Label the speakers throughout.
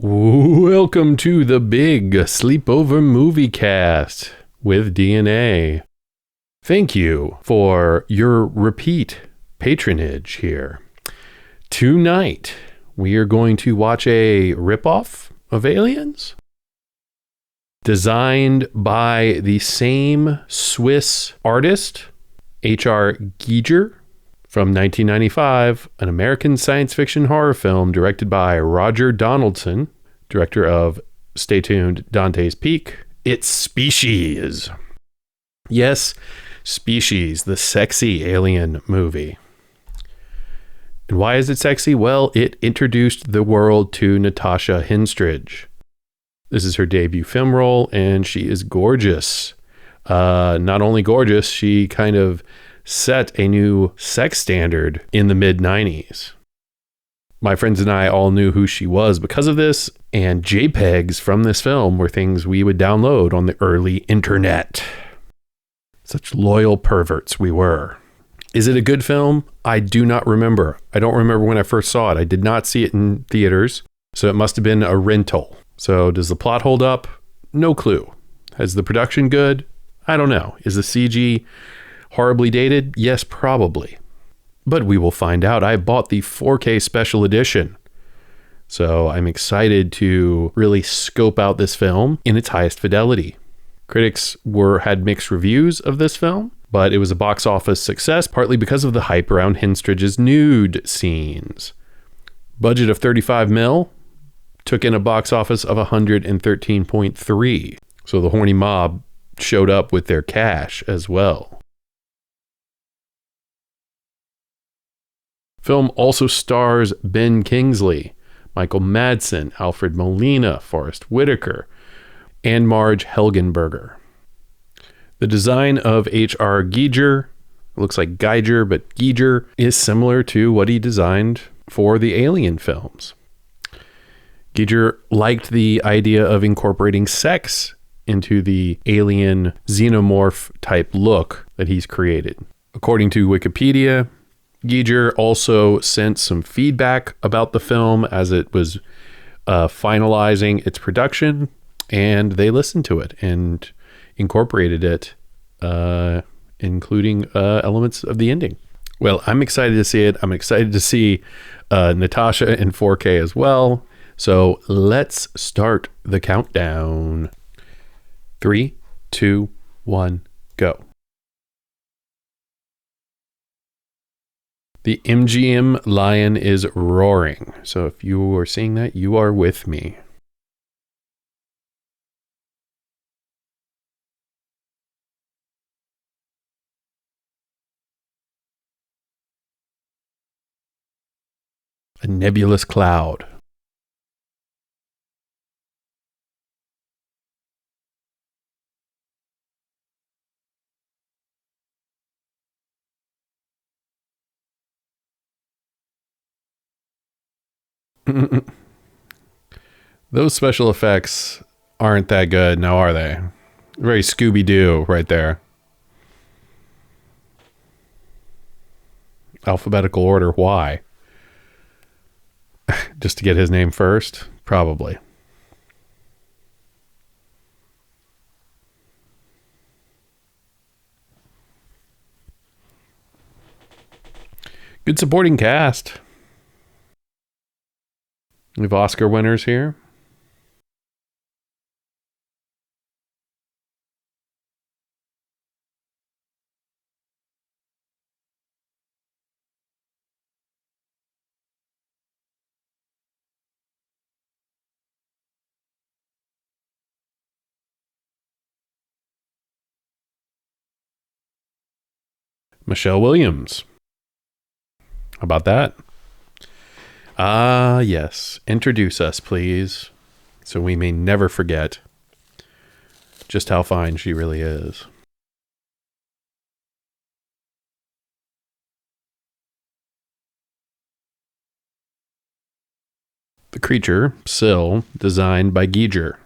Speaker 1: Welcome to the big Sleepover Moviecast with DNA. Thank you for your repeat patronage here. Tonight, we are going to watch a ripoff of Aliens, designed by the same Swiss artist, H.R. Giger, from 1995, an American science fiction horror film directed by Roger Donaldson, director of, stay tuned, Dante's Peak. It's Species. Yes, Species, the sexy alien movie. And why is it sexy? Well, it introduced the world to Natasha Henstridge. This is her debut film role, and she is gorgeous. Not only gorgeous, she kind of set a new sex standard in the mid-90s. My friends and I all knew who she was because of this, and JPEGs from this film were things we would download on the early internet. Such loyal perverts we were. Is it a good film? I do not remember. I don't remember when I first saw it. I did not see it in theaters, so it must have been a rental. So does the plot hold up? No clue. Is the production good? I don't know. Is the CG horribly dated? Yes, probably. But we will find out. I bought the 4K special edition. So I'm excited to really scope out this film in its highest fidelity. Critics had mixed reviews of this film, but it was a box office success, partly because of the hype around Henstridge's nude scenes. Budget of 35 mil, took in a box office of 113.3. So the horny mob showed up with their cash as well. Film also stars Ben Kingsley, Michael Madsen, Alfred Molina, Forrest Whitaker, and Marge Helgenberger. The design of H.R. Giger, looks like Geiger, but Giger, is similar to what he designed for the Alien films. Giger liked the idea of incorporating sex into the alien xenomorph type look that he's created. According to Wikipedia, Giger also sent some feedback about the film as it was finalizing its production, and they listened to it and incorporated it, including elements of the ending. Well, I'm excited to see it. I'm excited to see Natasha in 4K as well. So let's start the countdown. 3, 2, 1, go. The MGM lion is roaring. So if you are seeing that, you are with me. A nebulous cloud. Those special effects aren't that good, now are they? Very Scooby-Doo right there. Alphabetical order, why? Just to get his name first? Probably. Good supporting cast. We have Oscar winners here. Michelle Williams. How about that? Ah, yes. Introduce us, please, so we may never forget just how fine she really is. The creature, Syl, designed by Giger.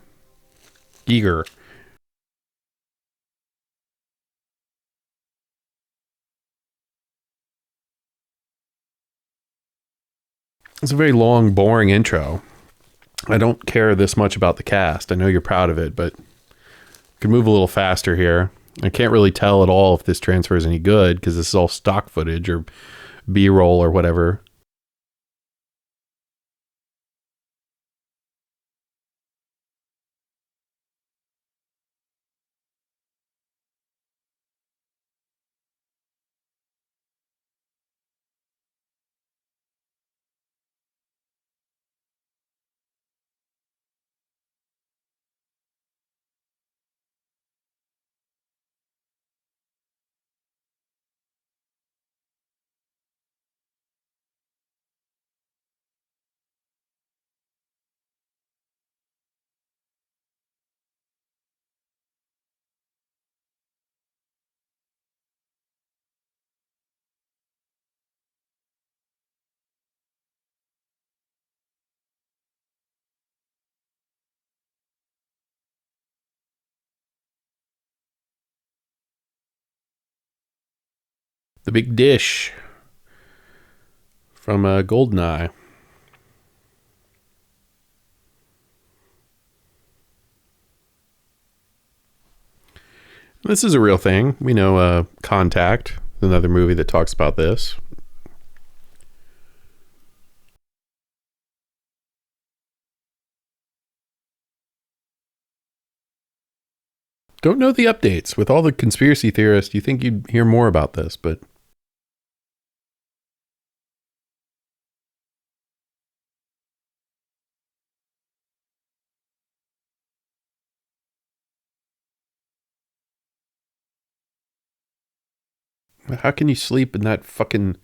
Speaker 1: It's a very long, boring intro. I don't care this much about the cast. I know you're proud of it, but could move a little faster here. I can't really tell at all if this transfer is any good because this is all stock footage or B-roll or whatever. The big dish from Goldeneye. This is a real thing. We know Contact, another movie that talks about this. Don't know the updates. With all the conspiracy theorists, you think you'd hear more about this, but how can you sleep in that fucking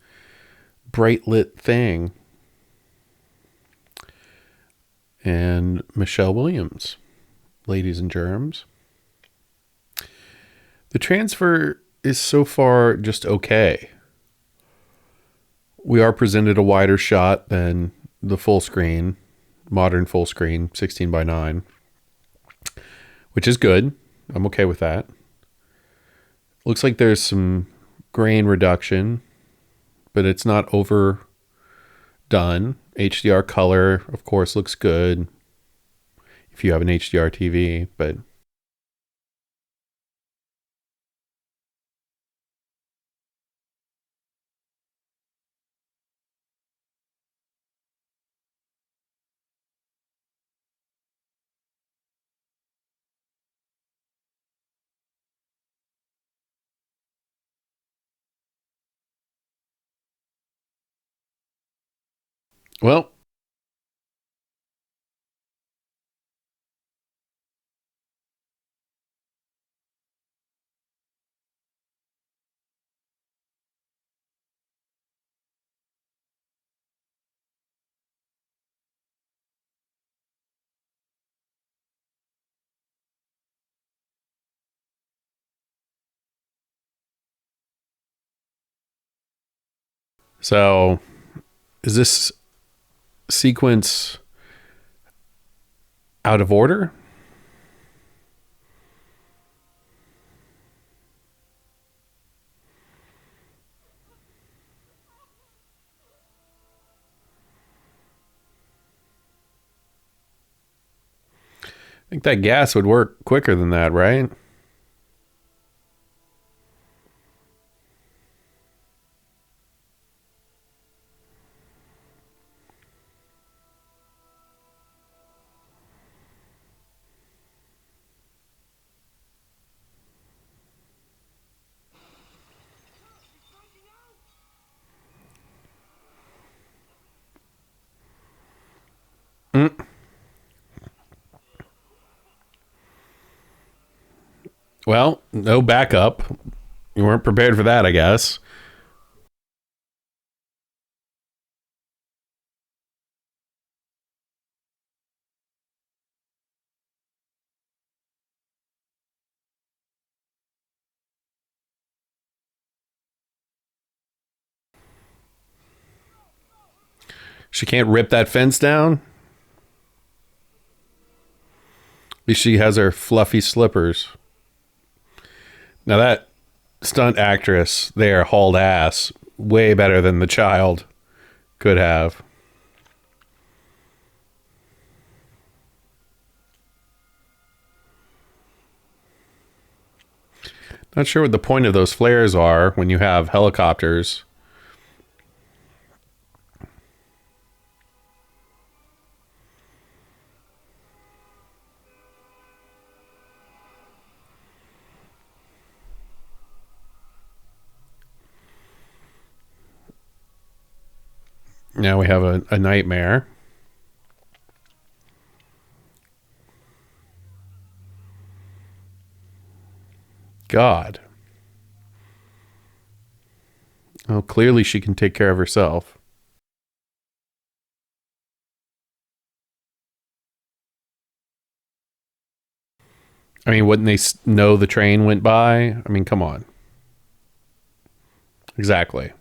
Speaker 1: bright lit thing? And Michelle Williams, Ladies and Germs. The transfer is so far just okay. We are presented a wider shot than the full screen, modern full screen, 16:9, which is good. I'm okay with that. Looks like there's some grain reduction, but it's not overdone. HDR color, of course, looks good if you have an HDR TV, but well, so is this sequence out of order? I think that gas would work quicker than that, right? Mm. Well, no backup. You weren't prepared for that, I guess. She can't rip that fence down. At least she has her fluffy slippers. Now that stunt actress there hauled ass way better than the child could have. Not sure what the point of those flares are when you have helicopters. Now we have a nightmare. God. Oh, clearly she can take care of herself. I mean, wouldn't they know the train went by? I mean, come on. Exactly.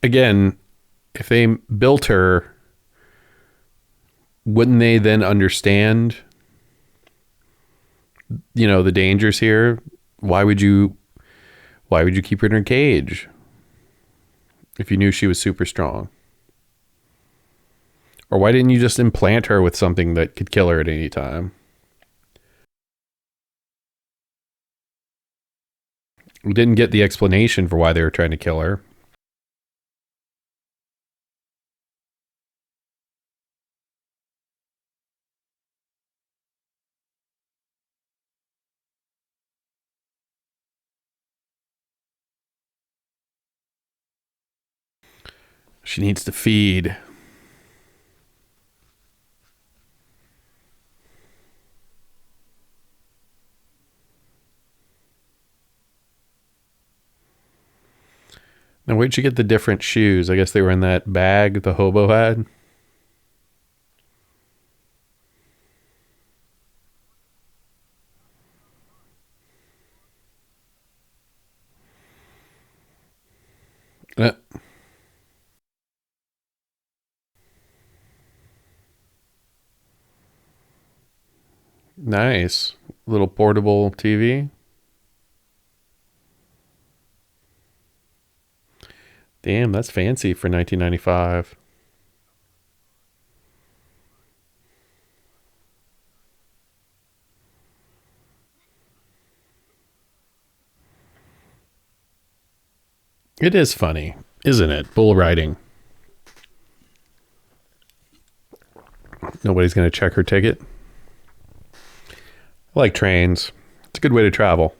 Speaker 1: Again, if they built her, wouldn't they then understand, the dangers here? Why would you keep her in her cage if you knew she was super strong? Or why didn't you just implant her with something that could kill her at any time? We didn't get the explanation for why they were trying to kill her. She needs to feed. Now, where'd you get the different shoes? I guess they were in that bag the hobo had. Uh, nice. Little portable TV. Damn, that's fancy for 1995. It is funny, isn't it? Bull riding. Nobody's going to check her ticket. I like trains. It's a good way to travel.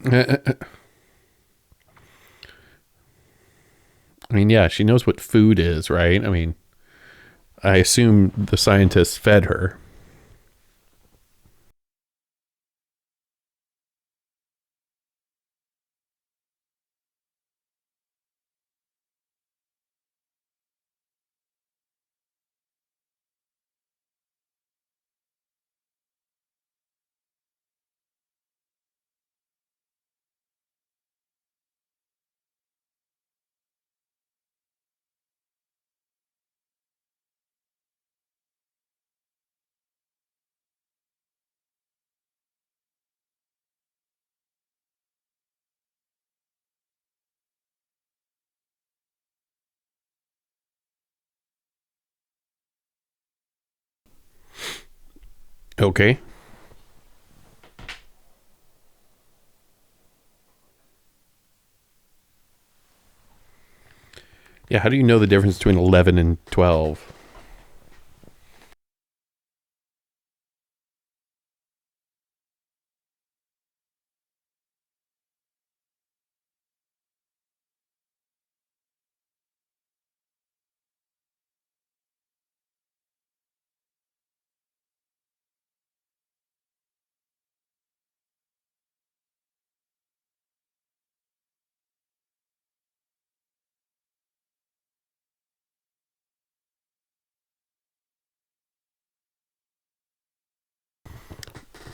Speaker 1: I mean, yeah, she knows what food is, right? I mean, I assume the scientists fed her. Okay. Yeah, how do you know the difference between 11 and 12?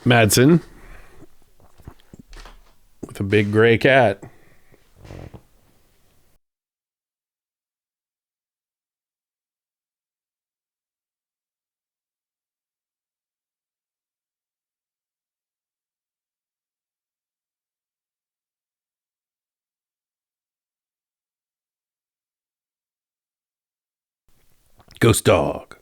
Speaker 1: Madsen with a big gray cat. Ghost dog.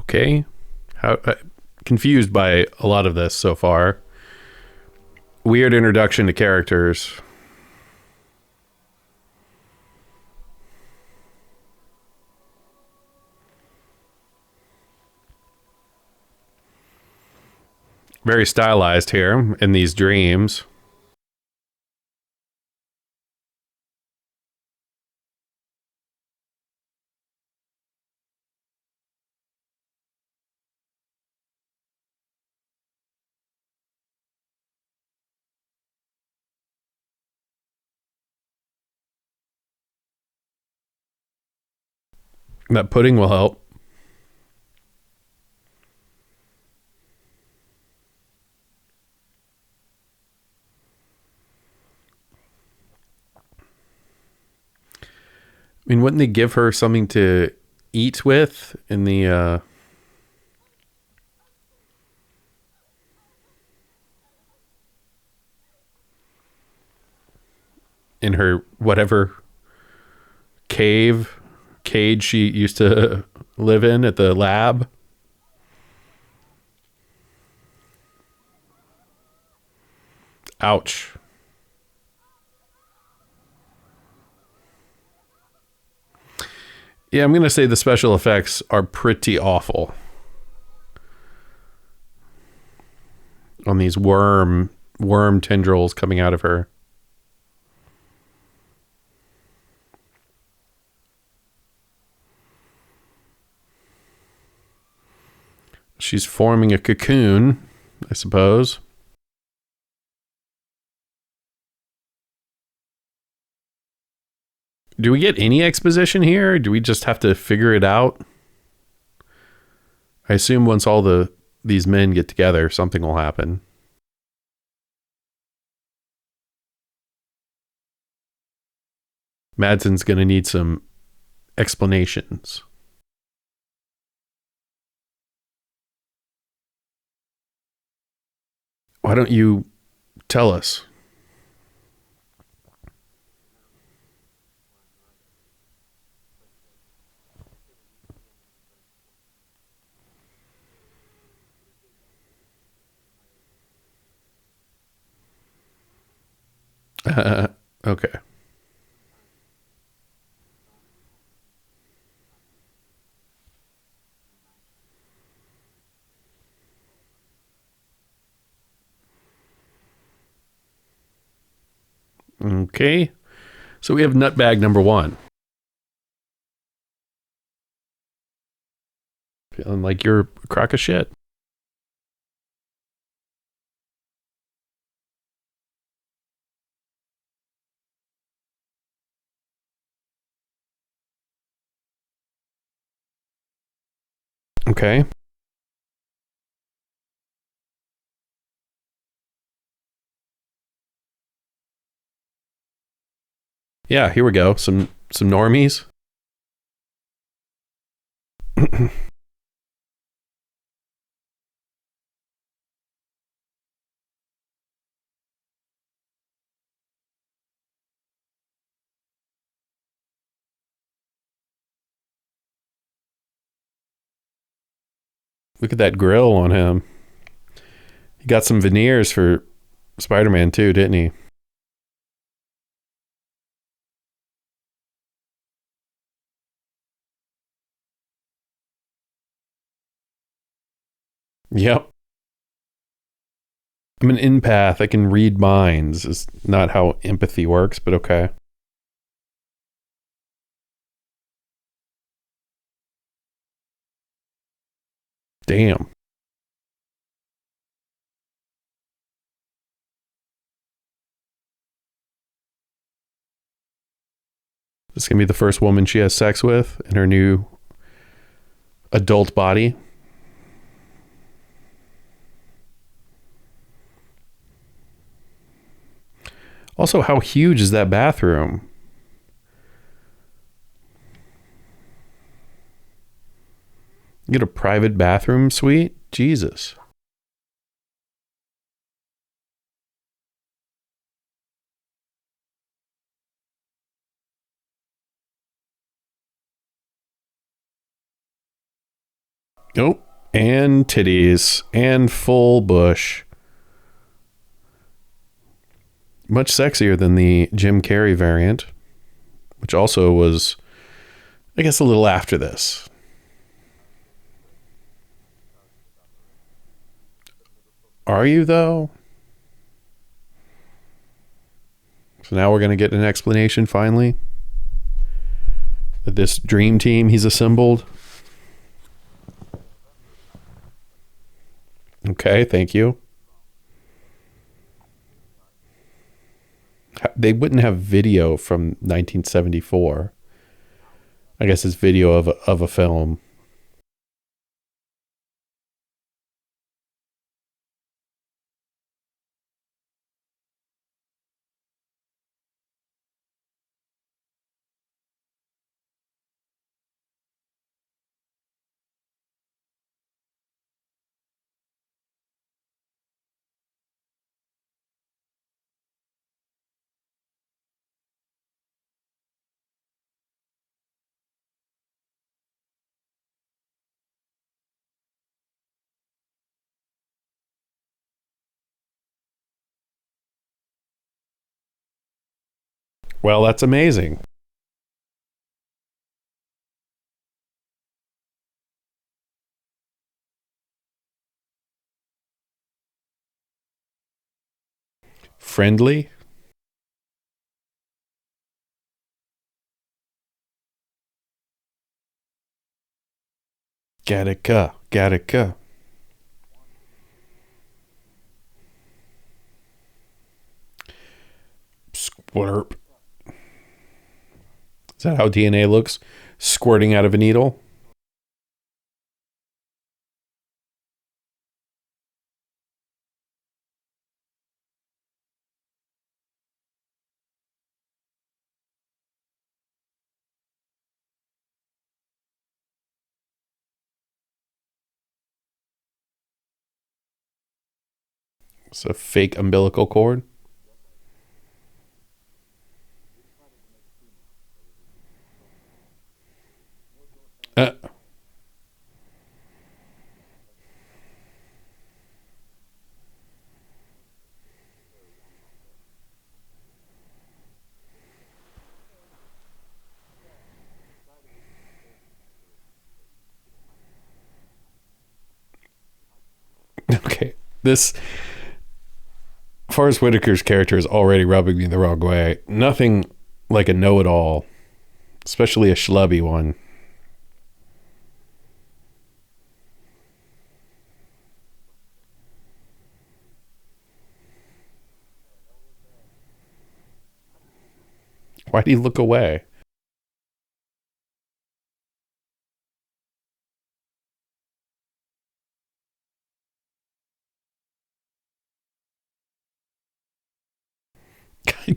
Speaker 1: Okay. How confused by a lot of this so far. Weird introduction to characters. Very stylized here in these dreams. That pudding will help. I mean, wouldn't they give her something to eat with in the in her whatever cage she used to live in at the lab? Ouch. Yeah, I'm going to say the special effects are pretty awful on these worm tendrils coming out of her. She's forming a cocoon, I suppose. Do we get any exposition here? Or do we just have to figure it out? I assume once all these men get together, something will happen. Madsen's going to need some explanations. Why don't you tell us? Okay. Okay. So we have nutbag number 1. Feeling like you're a crock of shit. Okay. Yeah, here we go. Some normies. Look at that grill on him. He got some veneers for Spider-Man too, didn't he? Yep. I'm an empath. I can read minds. It's not how empathy works, but okay. Damn. This is going to be the first woman she has sex with in her new adult body. Also, how huge is that bathroom? You get a private bathroom suite? Jesus. Nope. And titties. And full bush. Much sexier than the Jim Carrey variant, which also was, I guess, a little after this. Are you, though? So now we're going to get an explanation, finally, that this dream team he's assembled. Okay, thank you. They wouldn't have video from 1974. I guess it's video of a film. Well, that's amazing. Friendly? Gattaca. Gattaca. Squirp. Is that how DNA looks? Squirting out of a needle? It's a fake umbilical cord. Uh, okay. This Forrest Whitaker's character is already rubbing me the wrong way. Nothing like a know-it-all, especially a schlubby one. Why'd he look away?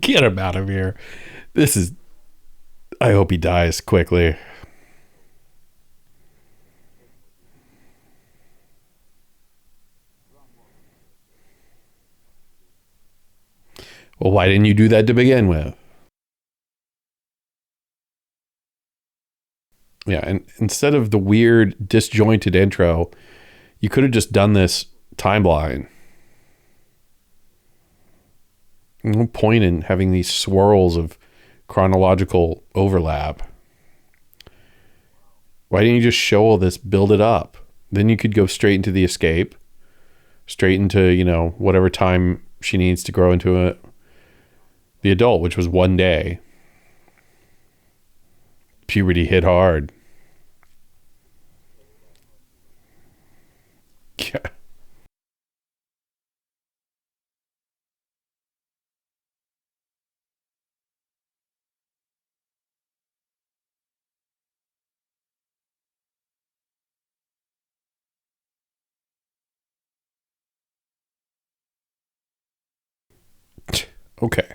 Speaker 1: Get him out of here. This is. I hope he dies quickly. Well, why didn't you do that to begin with? Yeah, and instead of the weird, disjointed intro, You could have just done this timeline. No point in having these swirls of chronological overlap. Why didn't you just show all this, build it up? Then you could go straight into the escape, straight into, whatever time she needs to grow into the adult, which was 1 day. Puberty hit hard. Yeah. Okay.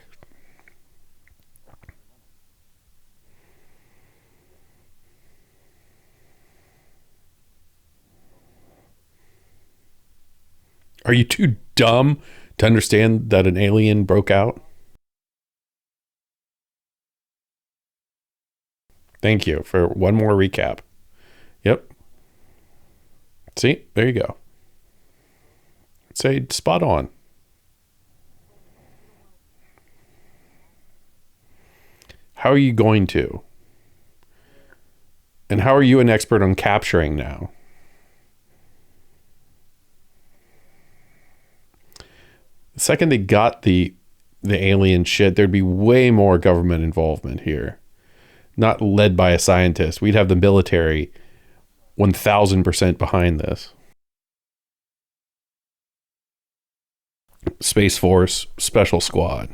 Speaker 1: Are you too dumb to understand that an alien broke out? Thank you for one more recap. Yep. See, there you go. Say spot on. How are you going to? And how are you an expert on capturing now? The second they got the alien shit, there'd be way more government involvement here. Not led by a scientist. We'd have the military 1000% behind this. Space Force Special Squad.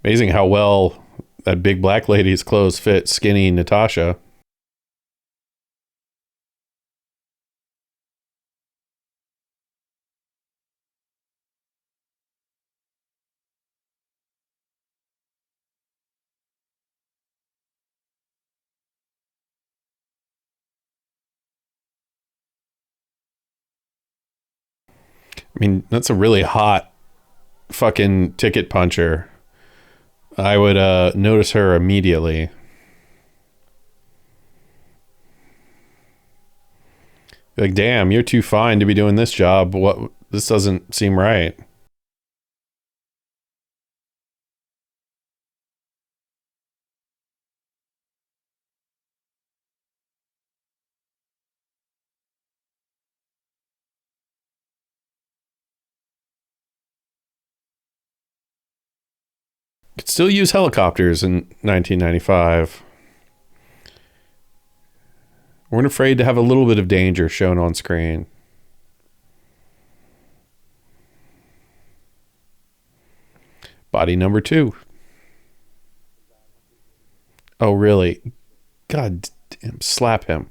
Speaker 1: Amazing how well that big black lady's clothes fit skinny Natasha. I mean, that's a really hot fucking ticket puncher. I would notice her immediately. Like, damn, you're too fine to be doing this job. What? This doesn't seem right. Could still use helicopters in 1995. Weren't afraid to have a little bit of danger shown on screen. Body number 2. Oh, really? God damn, slap him.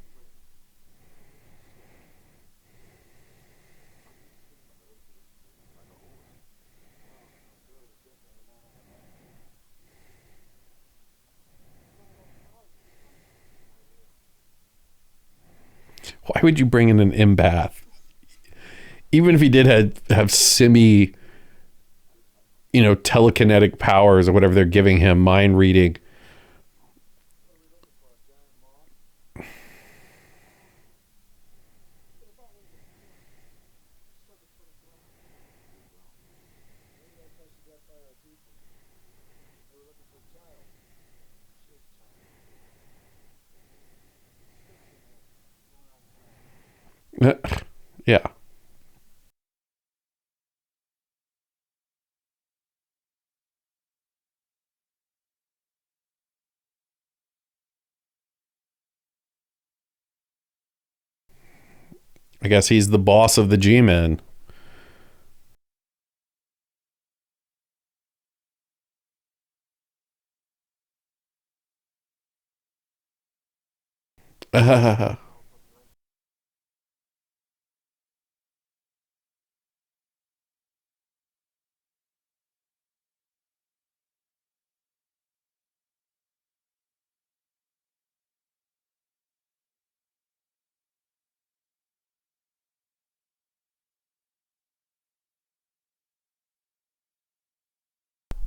Speaker 1: Why would you bring in an empath? Even if he did have semi, telekinetic powers or whatever they're giving him, mind reading. Yeah. I guess he's the boss of the G-Men.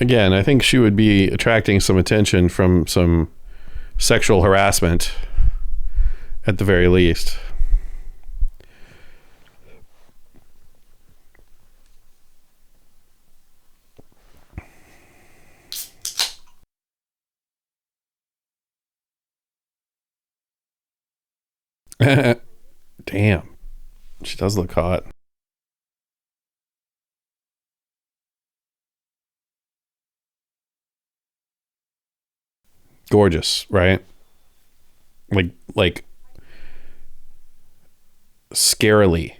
Speaker 1: Again, I think she would be attracting some attention from some sexual harassment at the very least. Damn. She does look hot. Gorgeous, right? Like scarily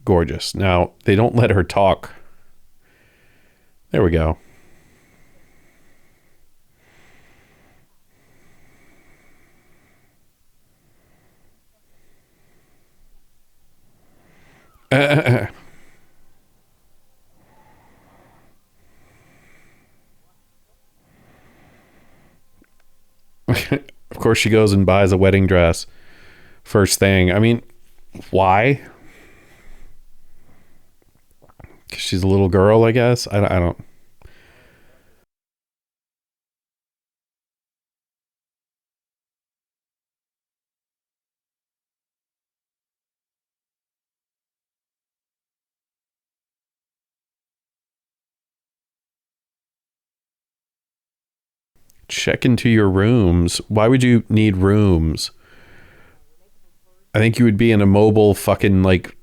Speaker 1: gorgeous. Now, they don't let her talk. There we go. Of course, she goes and buys a wedding dress first thing. I mean, why? Because she's a little girl, I guess. I don't. Check into your rooms. Why would you need rooms? I think you would be in a mobile fucking like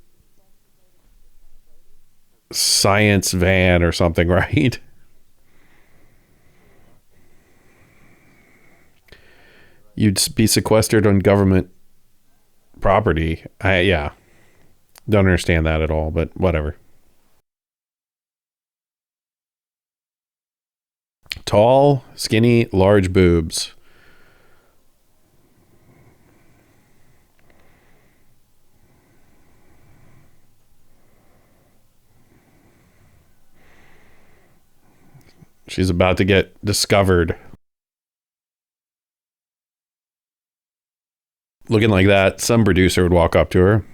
Speaker 1: science van or something, right? You'd be sequestered on government property. Yeah, don't understand that at all, but whatever. Tall, skinny, large boobs. She's about to get discovered. Looking like that, some producer would walk up to her.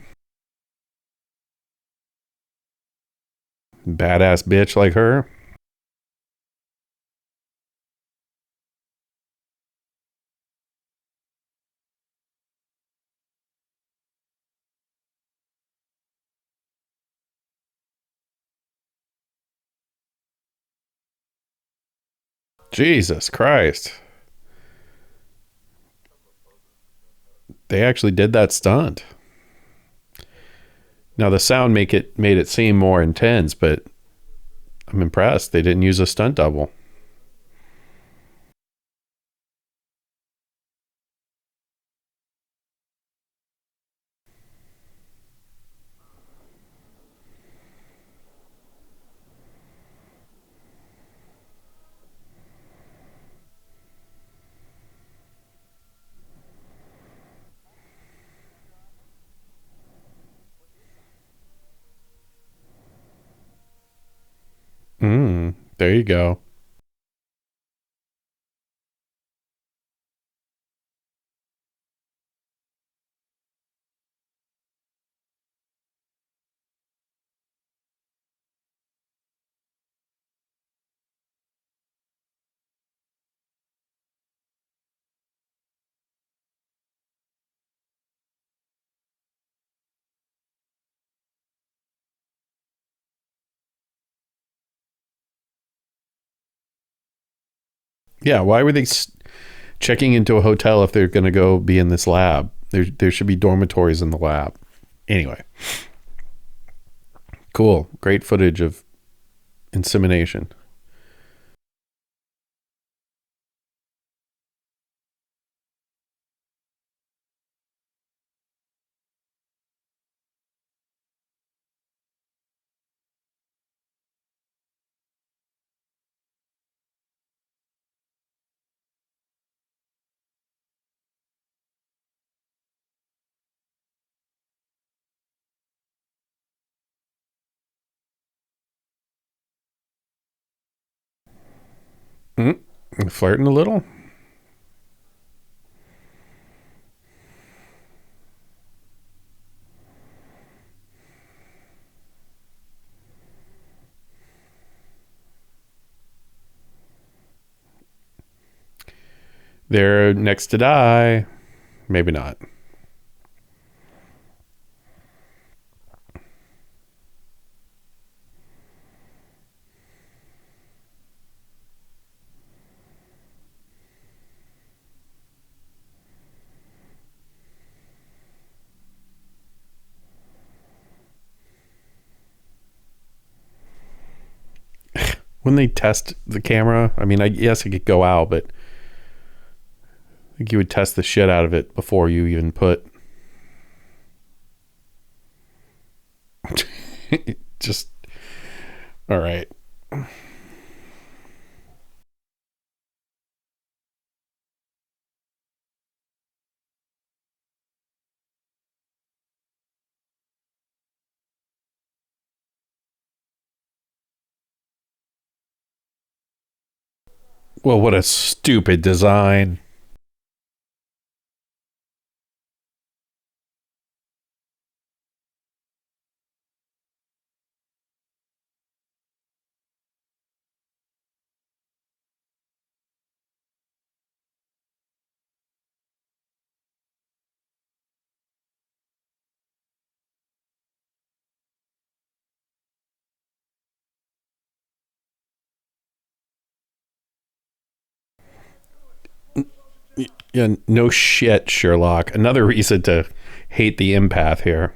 Speaker 1: Badass bitch like her. Jesus Christ. They actually did that stunt. Now the sound made it seem more intense, but I'm impressed. They didn't use a stunt double. There you go. Yeah, why were they checking into a hotel if they're going to go be in this lab? There should be dormitories in the lab. Anyway, cool. Great footage of insemination. Mm, flirting a little. They're next to die. Maybe not. When they test the camera, I mean, I guess it could go out, but I think you would test the shit out of it before you even put. Just all right. Well, what a stupid design. Yeah, no shit, Sherlock. Another reason to hate the empath here.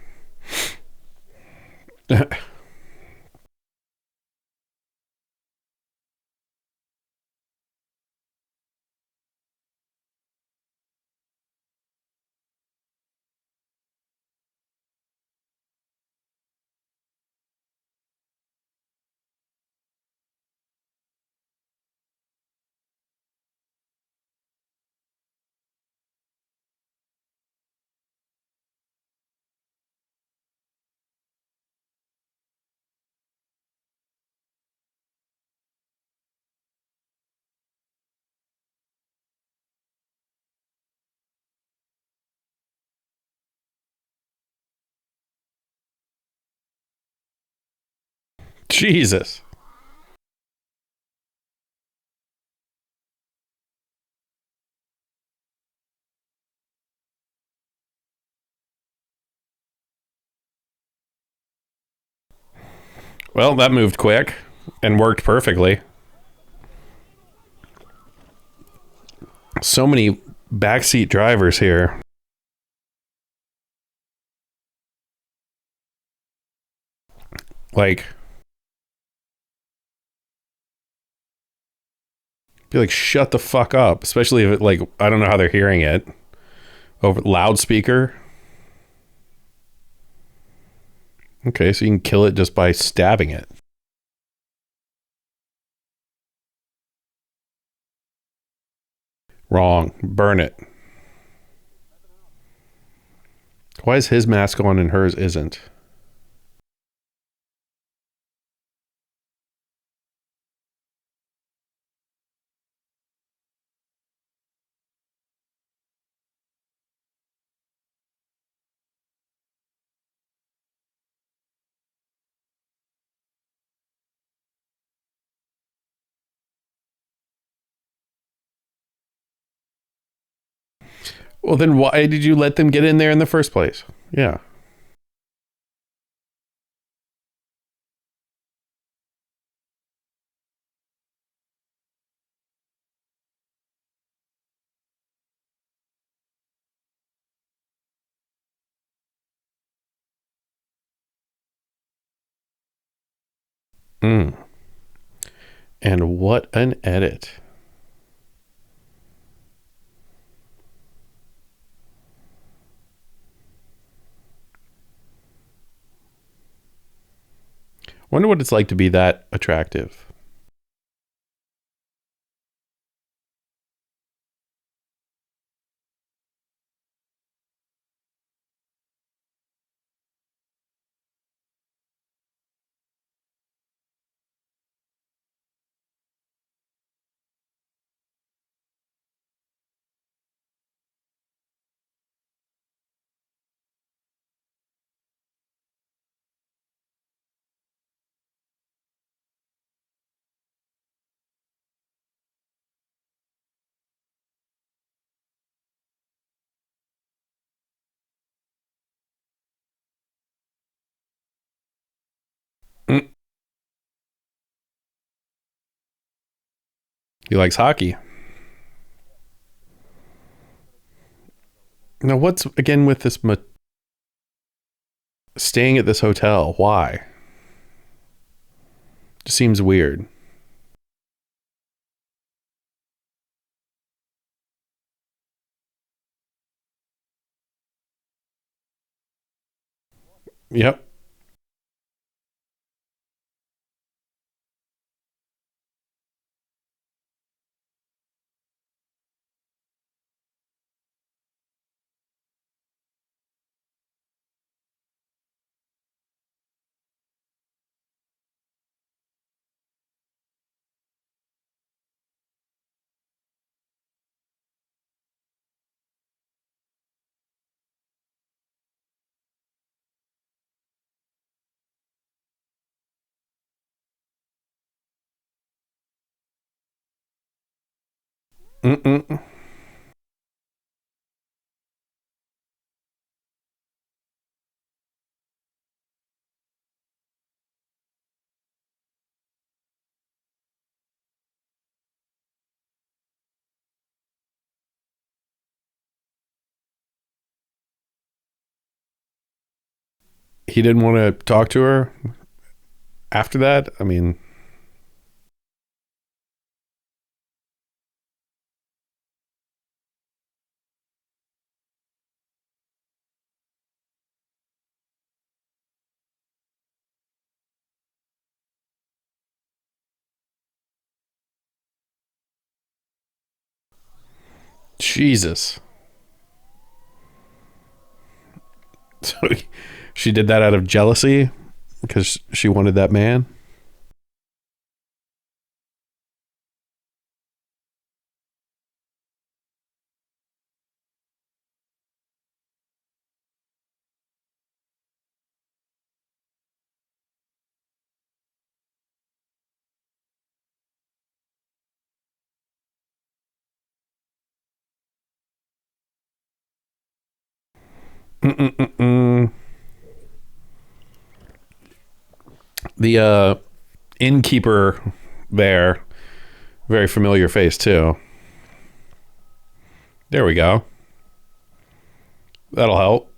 Speaker 1: Jesus. Well, that moved quick and worked perfectly. So many backseat drivers here. Like, be like, shut the fuck up. Especially if it, like, I don't know how they're hearing it over loudspeaker. Okay, so you can kill it just by stabbing it. Wrong. Burn it. Why is his mask on and hers isn't? Well, then why did you let them get in there in the first place? Yeah. Mm. And what an edit. Wonder what it's like to be that attractive. He likes hockey. Now, what's again with this staying at this hotel? Why? Just seems weird. Yep. Mm-mm. He didn't want to talk to her after that. I mean, Jesus. So she did that out of jealousy because she wanted that man. Mm-mm-mm-mm. The innkeeper there, very familiar face too. There we go. That'll help.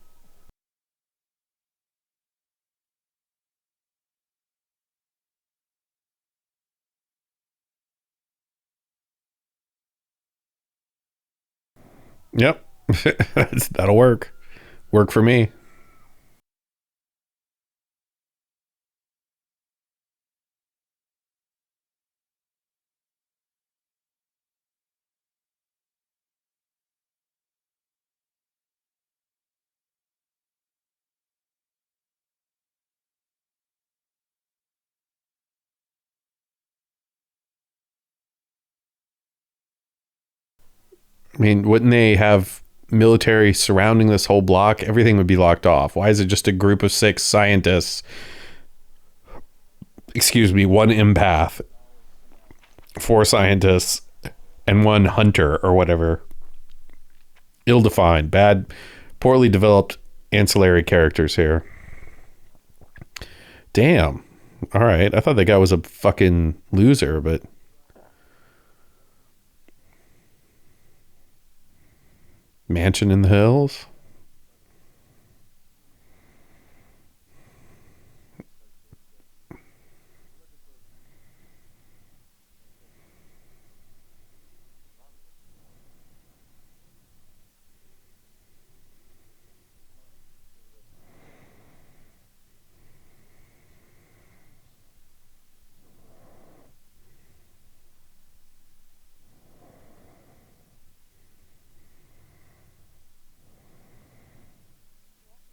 Speaker 1: Yep. That'll work. Work for me. I mean, wouldn't they have military surrounding this whole block? Everything would be locked off. Why is it just a group of 6 scientists? Excuse me, 1 empath, 4 scientists, and 1 hunter or whatever. Ill-defined, bad, poorly developed ancillary characters here. Damn. All right. I thought that guy was a fucking loser, but mansion in the hills.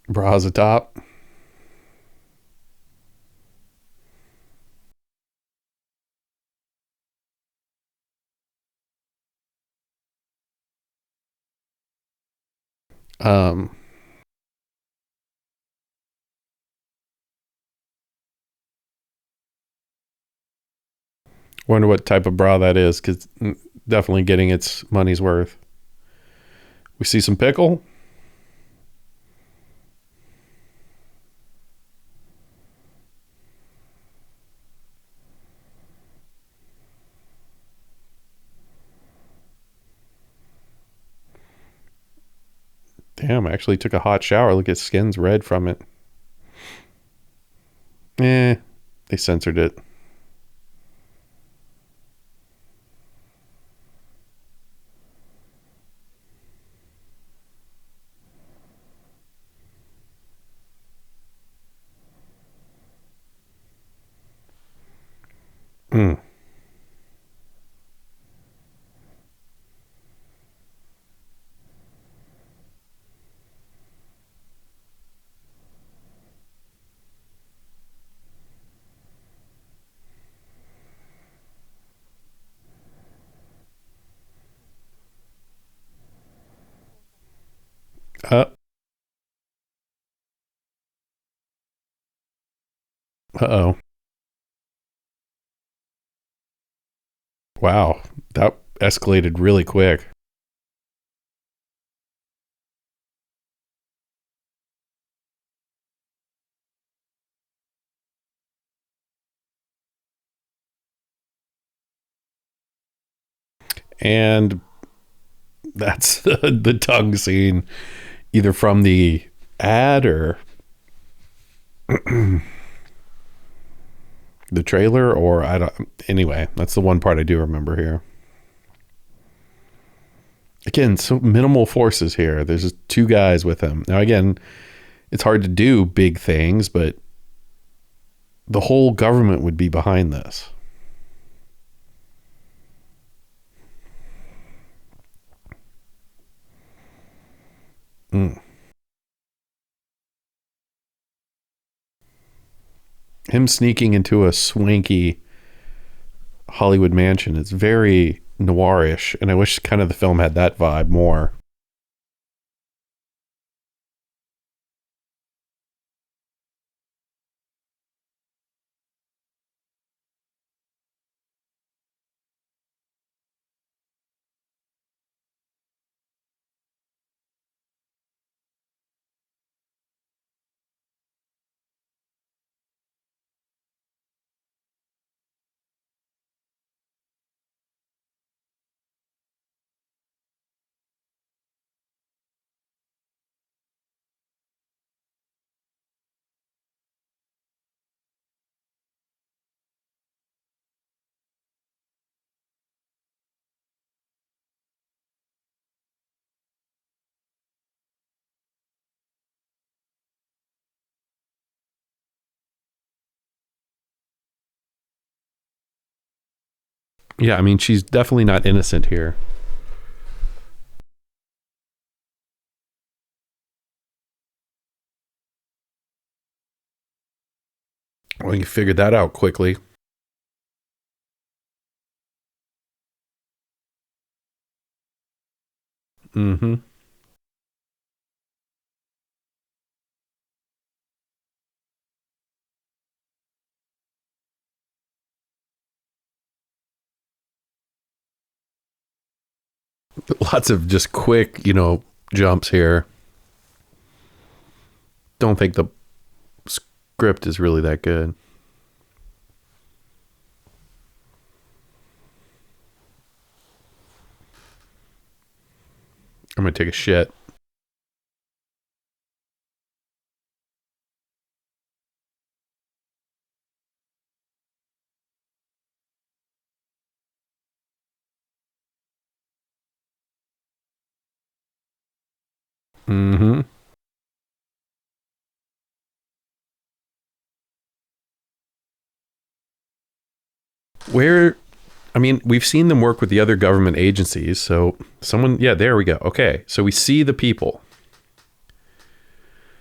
Speaker 1: Bras atop. Um, Wonder what type of bra that is, because definitely getting its money's worth. We see some pickle. Damn, I actually took a hot shower. Look at skin's red from it. They censored it. Mm. Uh, uh-oh. Wow. That escalated really quick. And that's the tongue scene, either from the ad or the trailer, or I don't. Anyway, that's the one part I do remember here. Again, so minimal forces here. There's just two guys with him. Now, again, it's hard to do big things, but the whole government would be behind this. Mm. Him sneaking into a swanky Hollywood mansion is very noirish, and I wish kind of the film had that vibe more. Yeah, I mean, she's definitely not innocent here. Well, you figured that out quickly. Mm-hmm. Lots of just quick, jumps here. Don't think the script is really that good. I'm gonna take a shit. Mm-hmm. Where, I mean, we've seen them work with the other government agencies. So yeah, there we go. Okay, so we see the people,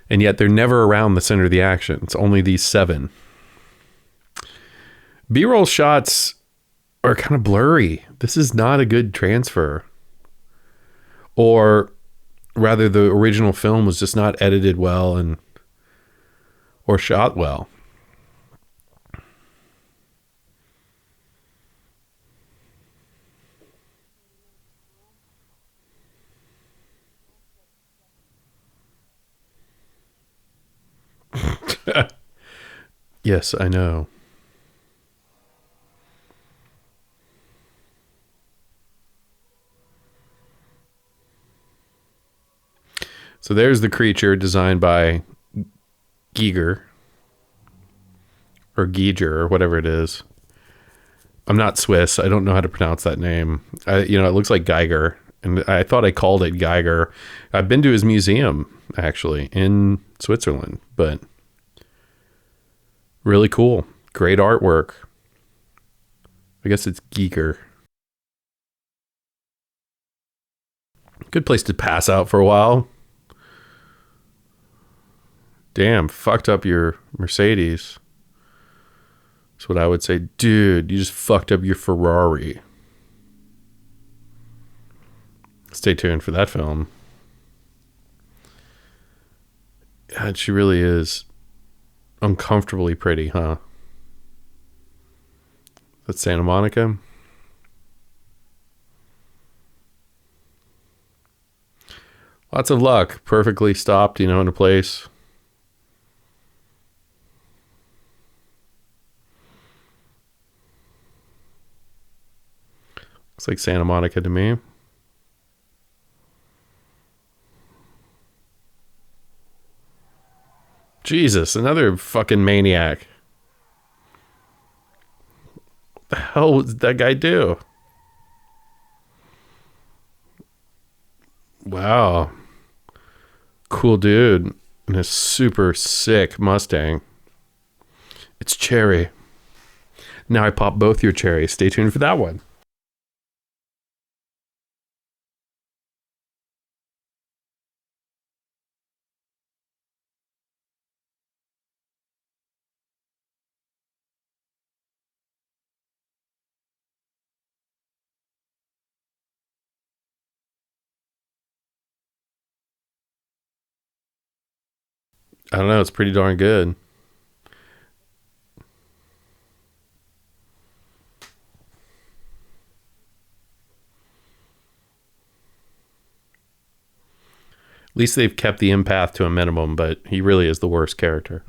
Speaker 1: and yet they're never around the center of the action. It's only these seven. B-roll shots are kind of blurry. This is not a good transfer. Or rather, the original film was just not edited well and or shot well. Yes, I know. So there's the creature designed by Giger or Giger or whatever it is. I'm not Swiss. I don't know how to pronounce that name. It looks like Geiger, and I thought I called it Geiger. I've been to his museum actually in Switzerland, but really cool. Great artwork. I guess it's Giger. Good place to pass out for a while. Damn, fucked up your Mercedes. That's what I would say. Dude, you just fucked up your Ferrari. Stay tuned for that film. God, she really is uncomfortably pretty, huh? That's Santa Monica. Lots of luck. Perfectly stopped, in a place. Looks like Santa Monica to me. Jesus, another fucking maniac. What the hell did that guy do? Wow. Cool dude. And a super sick Mustang. It's cherry. Now I pop both your cherries. Stay tuned for that one. I don't know. It's pretty darn good. At least they've kept the empath to a minimum, but he really is the worst character.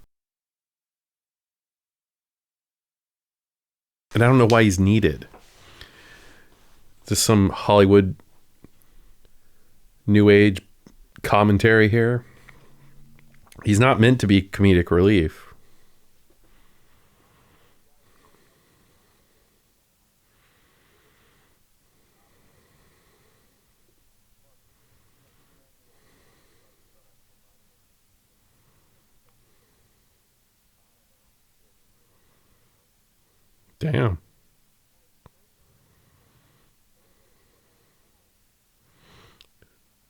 Speaker 1: And I don't know why he's needed. Is this some Hollywood New Age commentary here? He's not meant to be comedic relief. Damn.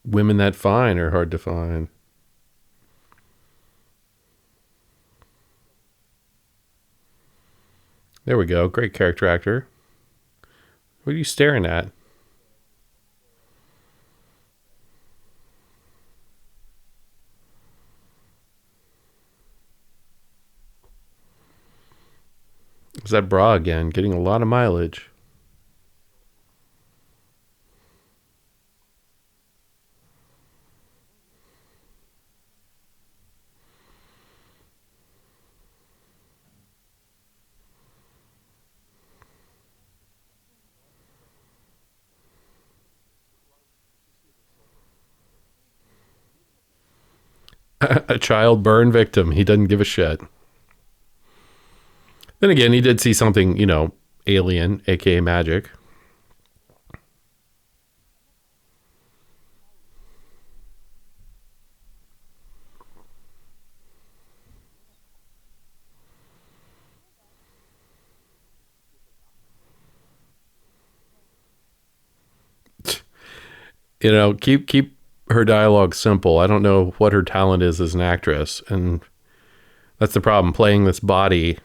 Speaker 1: Women that fine are hard to find. There we go. Great character actor. What are you staring at? It's that bra again, getting a lot of mileage. A child burn victim. He doesn't give a shit. Then again, he did see something, alien, aka magic. Keep her dialogue simple. I don't know what her talent is as an actress, and that's the problem. Playing this body,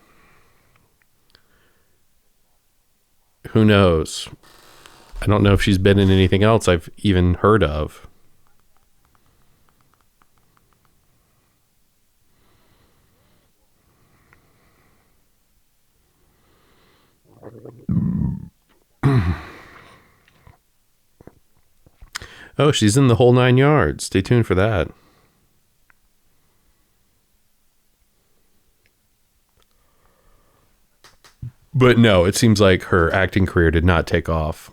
Speaker 1: who knows? I don't know if she's been in anything else I've even heard of. Oh, she's in the whole 9 yards. Stay tuned for that. But no, it seems like her acting career did not take off.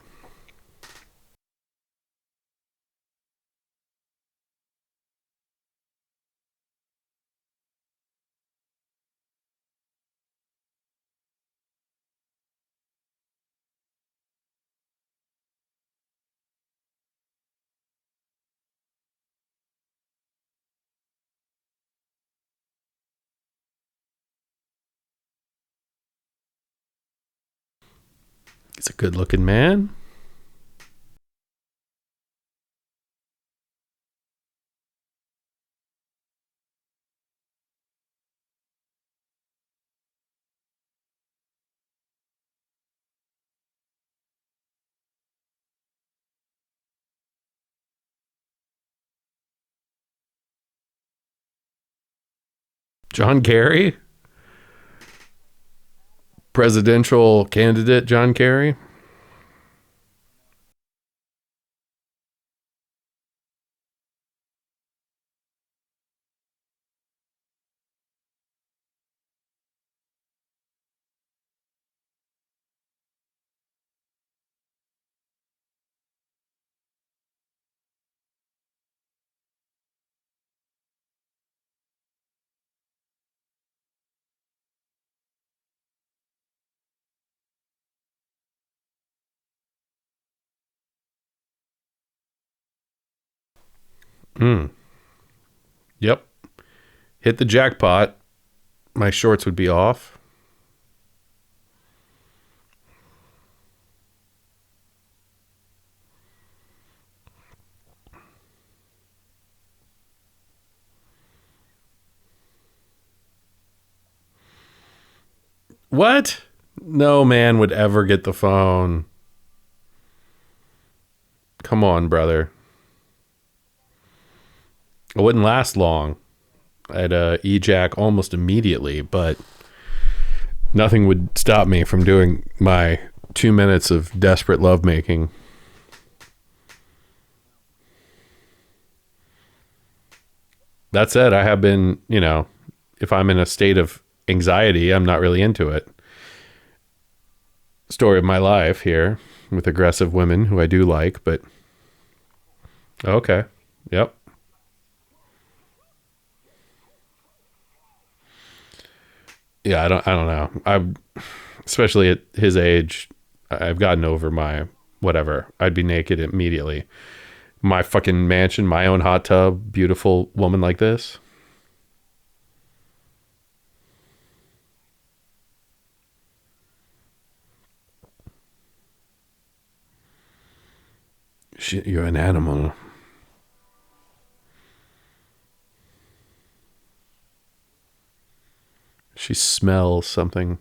Speaker 1: He's a good looking man. John Kerry? Presidential candidate John Kerry? Yep. Hit the jackpot. My shorts would be off. What? No man would ever get the phone. Come on, brother. It wouldn't last long. I'd ejac almost immediately, but nothing would stop me from doing my 2 minutes of desperate lovemaking. That said, I have been, if I'm in a state of anxiety, I'm not really into it. Story of my life here with aggressive women who I do like, but okay. Yep. Yeah, I don't know. Especially at his age, I've gotten over my whatever. I'd be naked immediately. My fucking mansion, my own hot tub, beautiful woman like this. Shit, you're an animal. She smells something.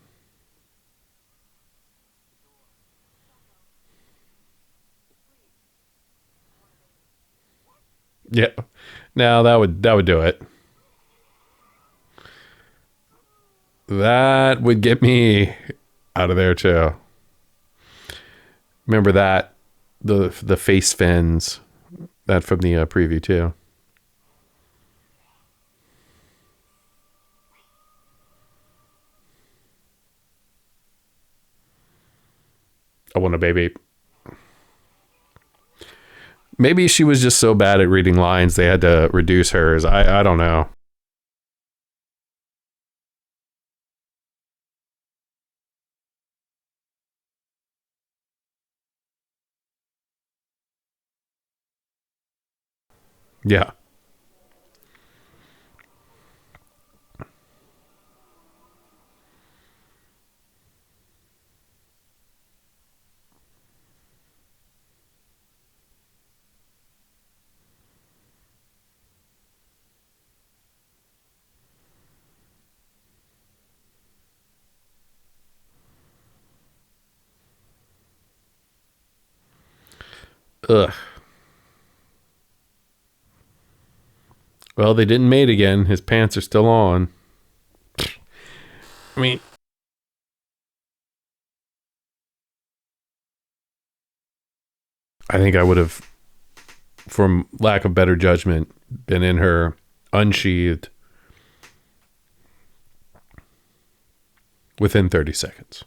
Speaker 1: Yeah. Now that would do it. That would get me out of there too. Remember that the face fins, that from the preview too. I want a baby. Maybe she was just so bad at reading lines they had to reduce hers. I don't know. Yeah. Ugh. Well, they didn't mate again. His pants are still on. I mean, I think I would have, from lack of better judgment, been in her unsheathed within 30 seconds.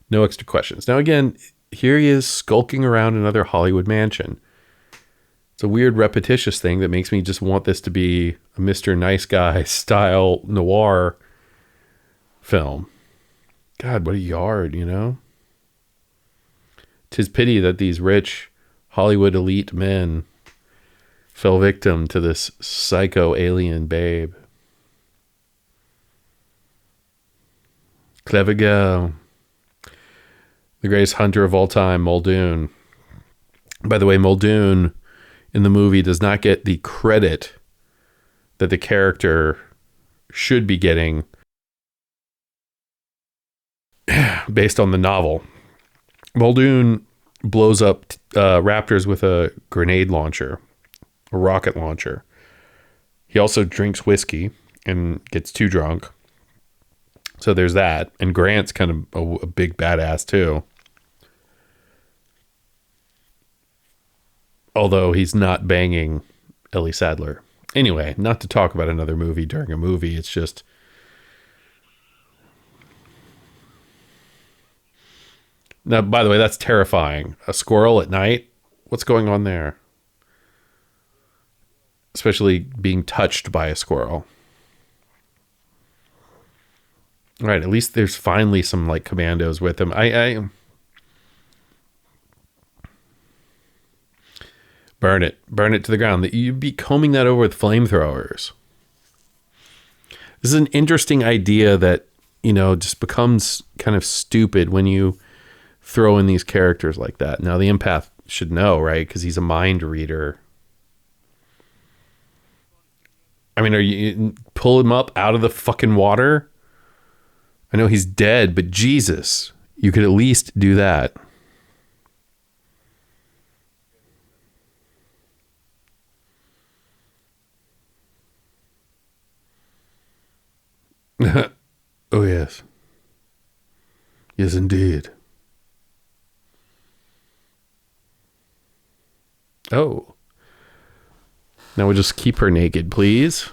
Speaker 1: No extra questions. Now, again, here he is skulking around another Hollywood mansion. It's a weird, repetitious thing that makes me just want this to be a Mr. Nice Guy style noir film. God, what a yard, Tis pity that these rich Hollywood elite men fell victim to this psycho alien babe. Clever girl. The greatest hunter of all time, Muldoon. By the way, Muldoon in the movie does not get the credit that the character should be getting based on the novel. Muldoon blows up raptors with a grenade launcher, a rocket launcher. He also drinks whiskey and gets too drunk. So there's that. And Grant's kind of a big badass too. Although he's not banging Ellie Sadler. Anyway, not to talk about another movie during a movie. It's just... Now, by the way, that's terrifying. A squirrel at night? What's going on there? Especially being touched by a squirrel. All right, at least there's finally some like commandos with him. I burn it to the ground. You'd be combing that over with flamethrowers. This is an interesting idea that, you know, just becomes kind of stupid when you throw in these characters like that. Now the empath should know, right? Because he's a mind reader. I mean, are you pull him up out of the fucking water? I know he's dead, but Jesus, you could at least do that. Oh, yes. Yes, indeed. Oh. Now we'll just keep her naked, please.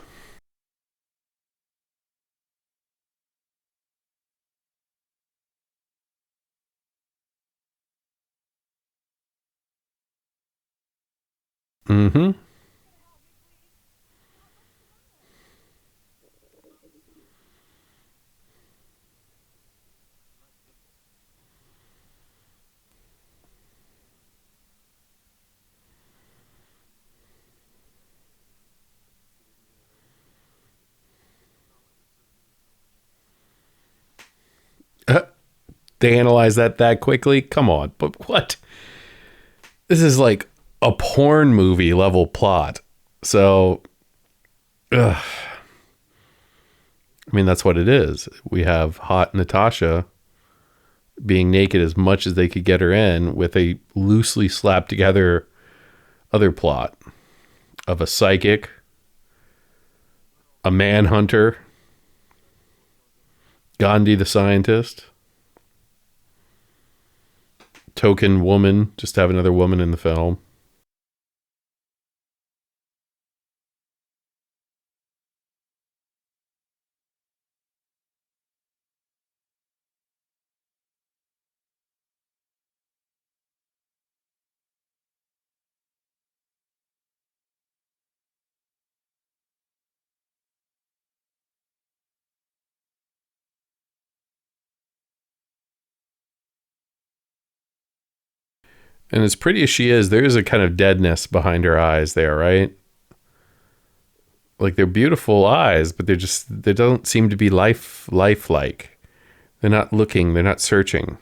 Speaker 1: Mm-hmm. They analyze that quickly? Come on. But what? This is like a porn movie level plot. So, I mean, that's what it is. We have hot Natasha being naked as much as they could get her in with a loosely slapped together other plot of a psychic, a manhunter, Gandhi the scientist, token woman, just have another woman in the film. And as pretty as she is, there is a kind of deadness behind her eyes there, right? Like they're beautiful eyes, but they don't seem to be lifelike. They're not looking, they're not searching.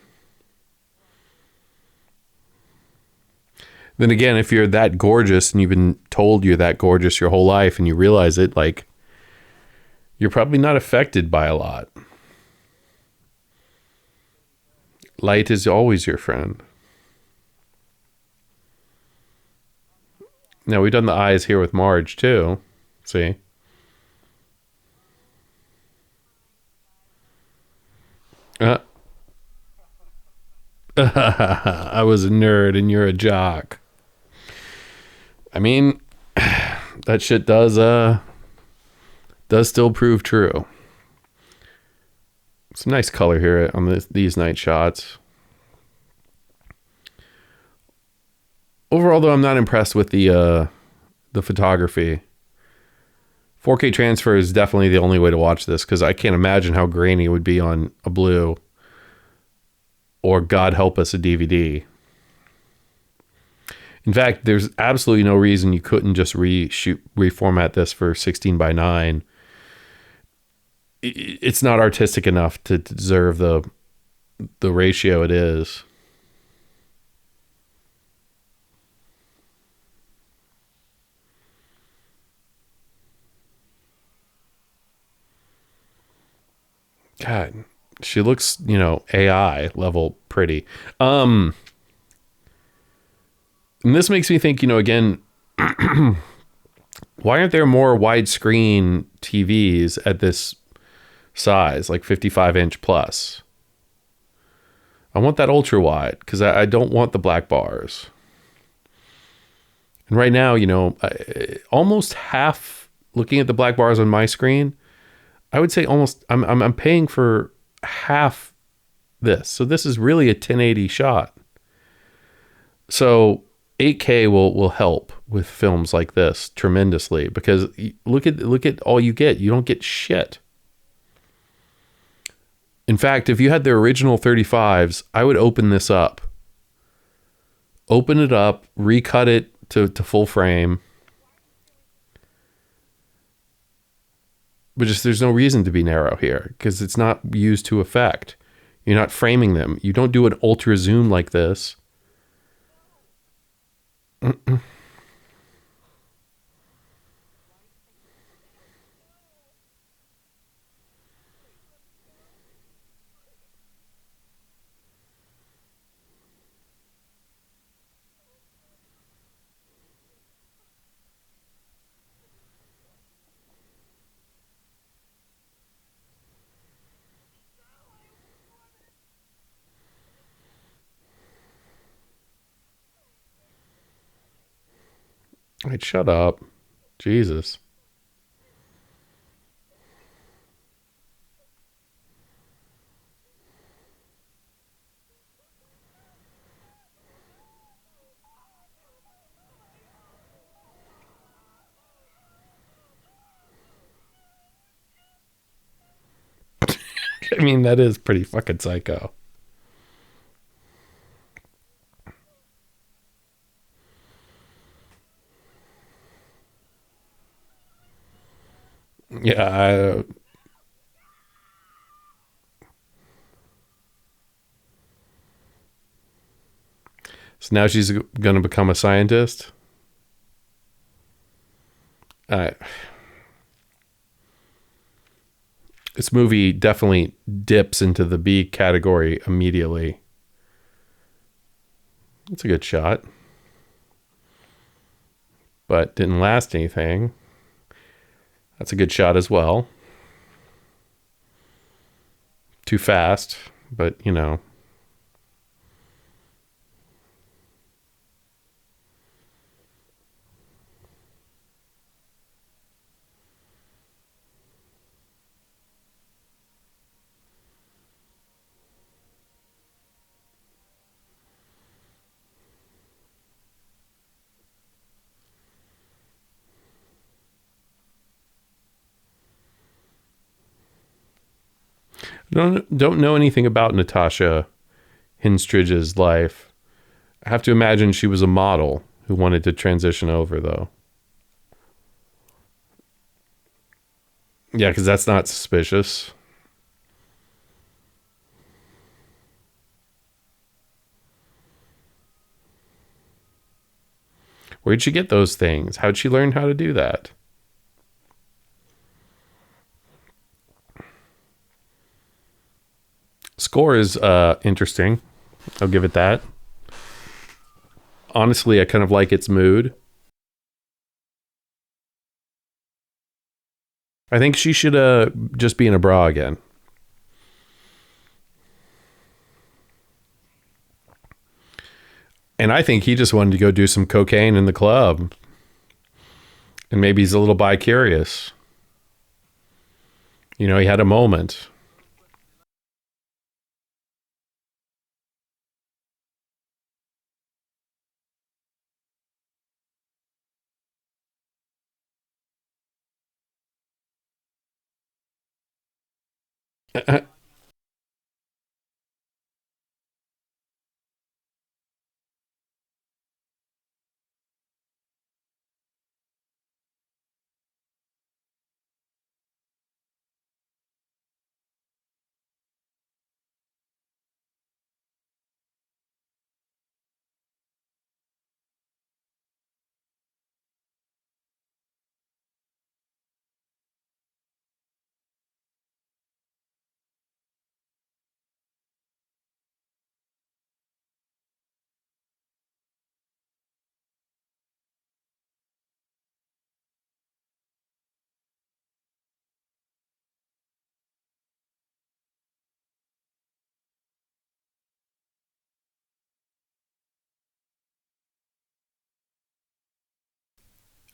Speaker 1: Then again, if you're that gorgeous and you've been told you're that gorgeous your whole life and you realize it, like, you're probably not affected by a lot. Light is always your friend. Now, we've done the eyes here with Marge, too. See? I was a nerd and you're a jock. I mean, that shit does still prove true. Some nice color here on these night shots. Overall, though, I'm not impressed with the photography. 4K transfer is definitely the only way to watch this because I can't imagine how grainy it would be on a blue or, God help us, a DVD. In fact, there's absolutely no reason you couldn't just reformat this for 16:9. It's not artistic enough to deserve the ratio it is. God, she looks, AI level pretty. Um, and this makes me think, again, why aren't there more widescreen TVs at this size, like 55-inch plus? I want that ultra wide because I don't want the black bars. And right now, almost half, looking at the black bars on my screen, I would say almost I'm paying for half this. So this is really a 1080 shot. So 8K will help with films like this tremendously because look at all you get. You don't get shit. In fact, if you had the original 35s, I would open this up. Open it up, recut it to full frame. But just there's no reason to be narrow here because it's not used to effect. You're not framing them. You don't do an ultra zoom like this. Right, shut up. Jesus. I mean, that is pretty fucking psycho. Yeah. So now she's going to become a scientist. Uh, this movie definitely dips into the B category immediately. It's a good shot, but didn't last anything. That's a good shot as well. Too fast, but don't know anything about Natasha Henstridge's life. I have to imagine she was a model who wanted to transition over, though. Yeah, because that's not suspicious. Where'd she get those things? How'd she learn how to do that? Score is interesting. I'll give it that. Honestly, I kind of like its mood. I think she should just be in a bra again. And I think he just wanted to go do some cocaine in the club. And maybe he's a little bi-curious. He had a moment.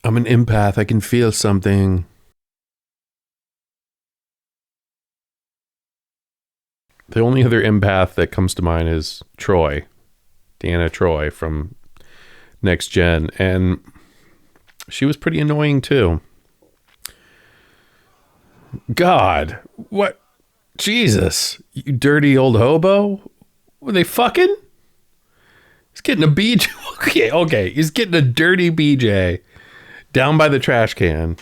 Speaker 1: I'm an empath. I can feel something. The only other empath that comes to mind is Troy, Deanna Troy from Next Gen. And she was pretty annoying too. God, what? Jesus, you dirty old hobo. Were they fucking? He's getting a BJ. Okay. He's getting a dirty BJ down by the trash can.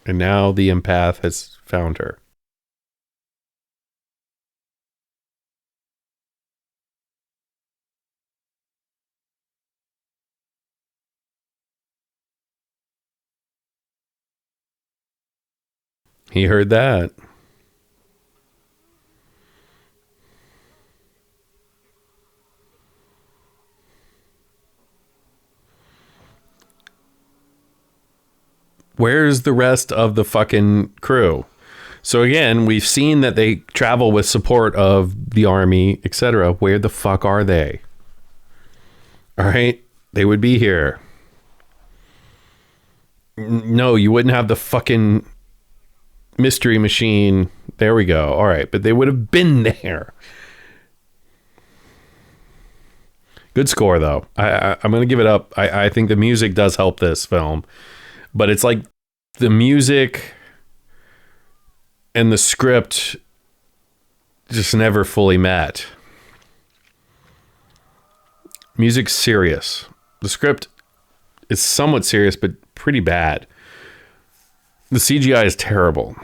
Speaker 1: And now the empath has found her. He heard that. Where's the rest of the fucking crew? So again, we've seen that they travel with support of the army, etc. Where the fuck are they? All right, they would be here. No, you wouldn't have the fucking mystery machine. There we go. All right, but they would have been there. Good score though. I'm gonna give it up. I think the music does help this film, but it's like the music and the script just never fully met. Music's serious. The script is somewhat serious, but pretty bad. The CGI is terrible.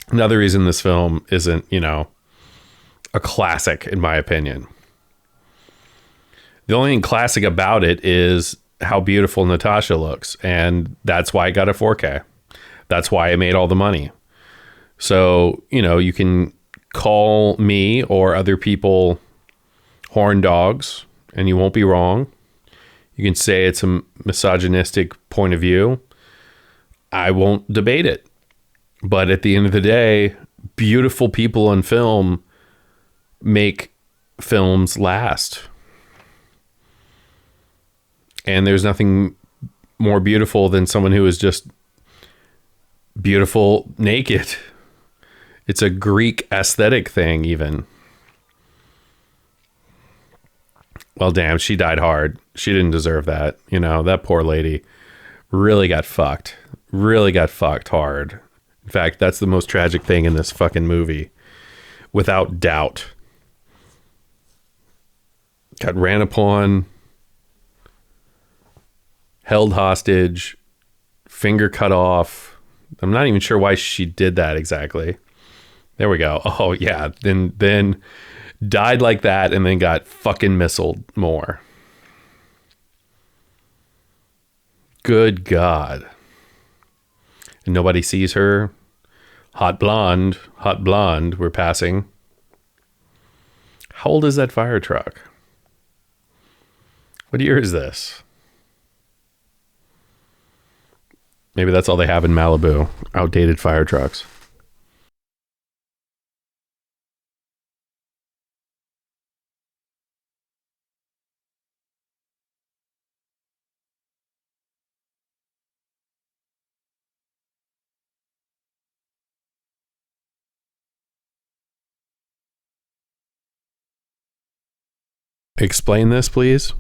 Speaker 1: Another reason this film isn't, a classic, in my opinion. The only thing classic about it is how beautiful Natasha looks, and that's why it got a 4K. That's why it made all the money. So, you can call me or other people horn dogs, and you won't be wrong. You can say it's a misogynistic point of view. I won't debate it. But at the end of the day, beautiful people on film make films last. And there's nothing more beautiful than someone who is just beautiful naked. It's a Greek aesthetic thing, even. Well, damn, she died hard. She didn't deserve that. That poor lady really got fucked. Really got fucked hard. In fact, that's the most tragic thing in this fucking movie. Without doubt. Got ran upon, held hostage, finger cut off. I'm not even sure why she did that exactly. There we go. Oh, yeah. Then died like that and then got fucking missiled more. Good God. And nobody sees her. Hot blonde, we're passing. How old is that fire truck? What year is this? Maybe that's all they have in Malibu. Outdated fire trucks. Explain this, please.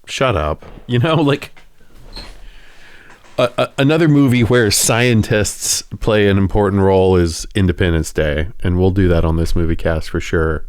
Speaker 1: Shut up. Another movie where scientists play an important role is Independence Day, and we'll do that on this movie cast for sure.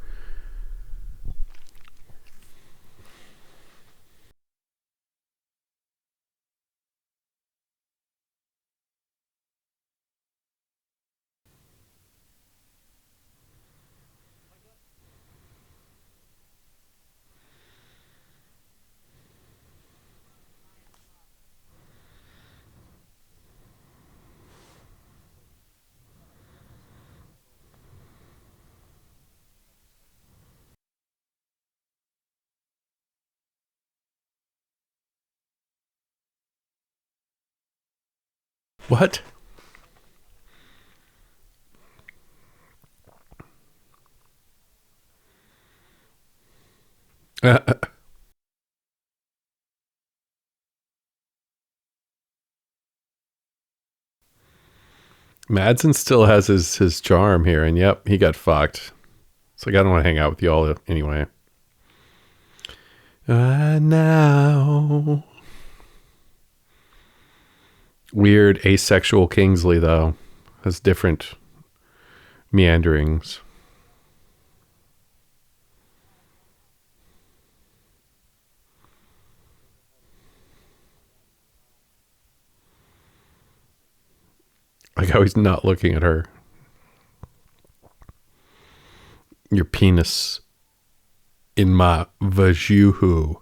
Speaker 1: What? Madsen still has his charm here, and yep, he got fucked. It's like, I don't want to hang out with y'all anyway. Now. Weird asexual Kingsley, though, has different meanderings. Like how he's not looking at her. Your penis in my vajuhu.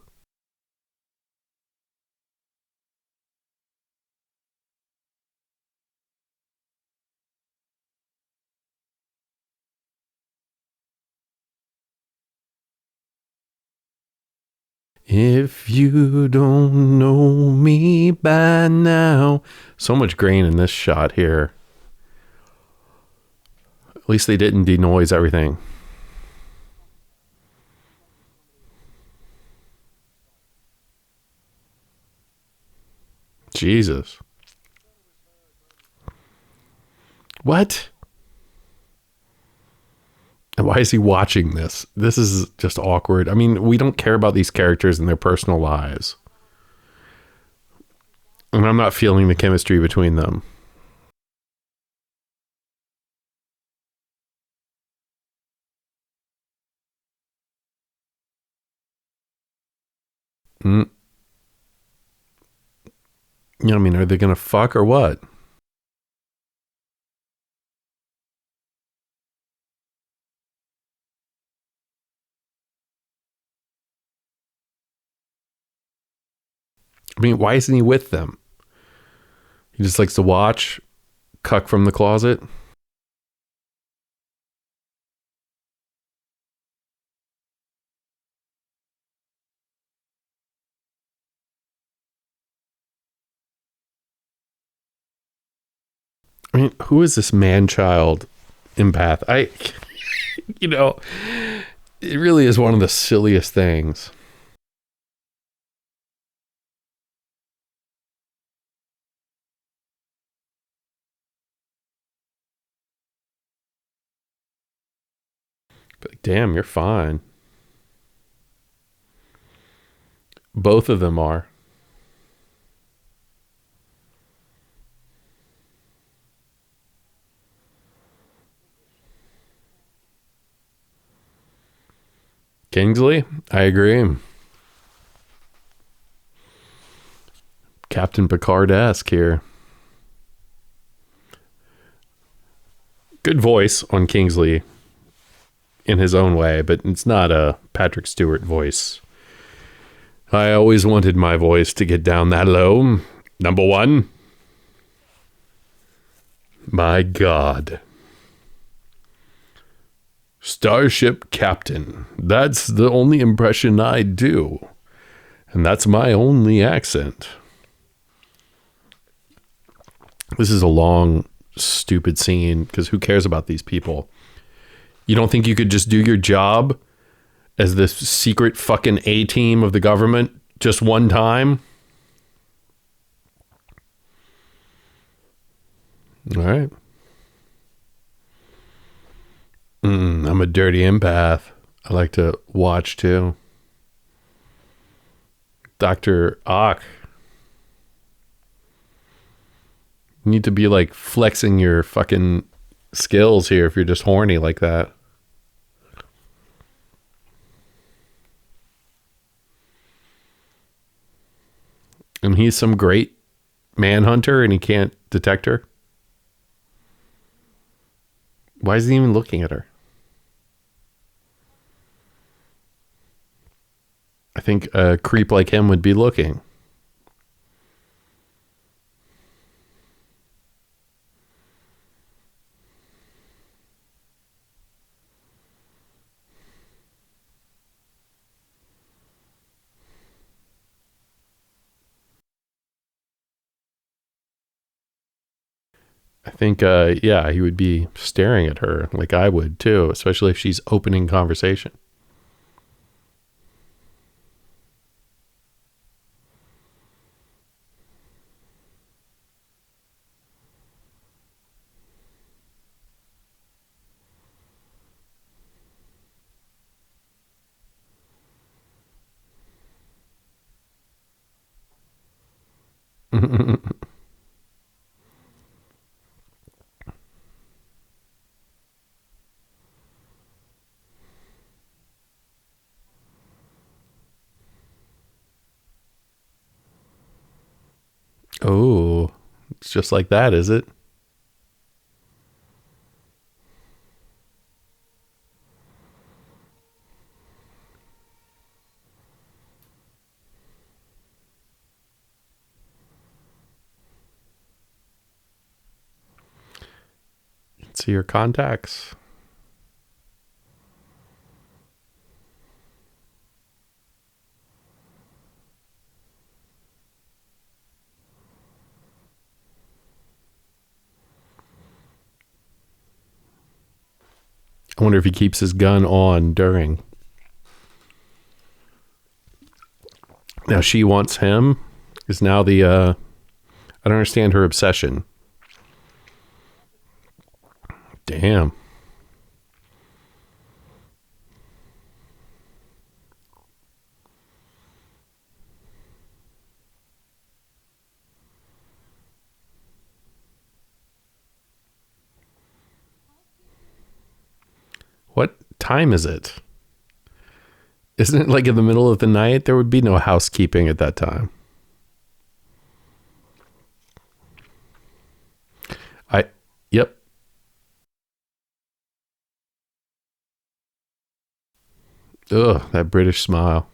Speaker 1: If you don't know me by now. So much grain in this shot here. At least they didn't denoise everything. Jesus. What? And why is he watching this? This is just awkward. I mean, we don't care about these characters and their personal lives. And I'm not feeling the chemistry between them. Mm. You know what I mean? Are they going to fuck or what? I mean, why isn't he with them? He just likes to watch, cuck from the closet. I mean, who is this man-child empath? You know, it really is one of the silliest things. But damn, you're fine. Both of them are. Kingsley, I agree. Captain Picard-esque here. Good voice on Kingsley in his own way, but it's not a Patrick Stewart voice. I always wanted my voice to get down that low. Number one. My God. Starship Captain. That's the only impression I do. And that's my only accent. This is a long, stupid scene because who cares about these people? You don't think you could just do your job as this secret fucking A-team of the government just one time? All right. I'm a dirty empath. I like to watch too. Dr. Ock. You need to be like flexing your fucking skills here if you're just horny like that. And he's some great manhunter and he can't detect her. Why is he even looking at her? I think a creep like him would be looking. I think, yeah, he would be staring at her like I would too, especially if she's opening conversation. Oh, it's just like that, is it? See your contacts. I wonder if he keeps his gun on during. Now she wants him. Is now the I don't understand her obsession. Damn. What time is it? Isn't it like in the middle of the night? There would be no housekeeping at that time. I Yep. Ugh, that British smile.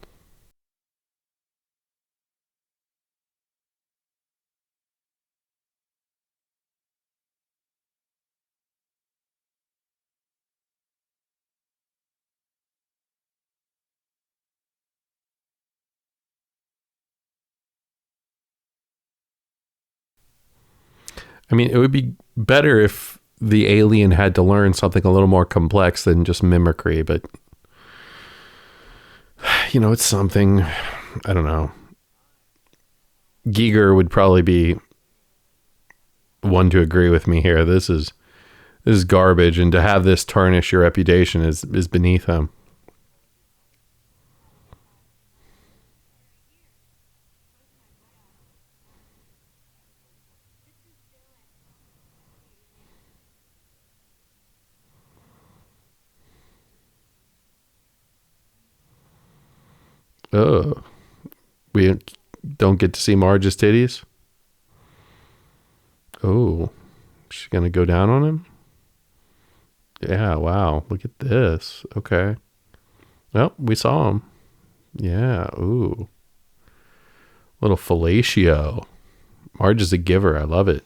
Speaker 1: I mean, it would be better if the alien had to learn something a little more complex than just mimicry, but it's something. I don't know. Giger would probably be one to agree with me here. This is garbage, and to have this tarnish your reputation is beneath him. Oh, we don't get to see Marge's titties. Oh, she's gonna go down on him. Yeah, wow. Look at this. Okay. Well, we saw him. Yeah. Ooh, little fellatio. Marge is a giver. I love it.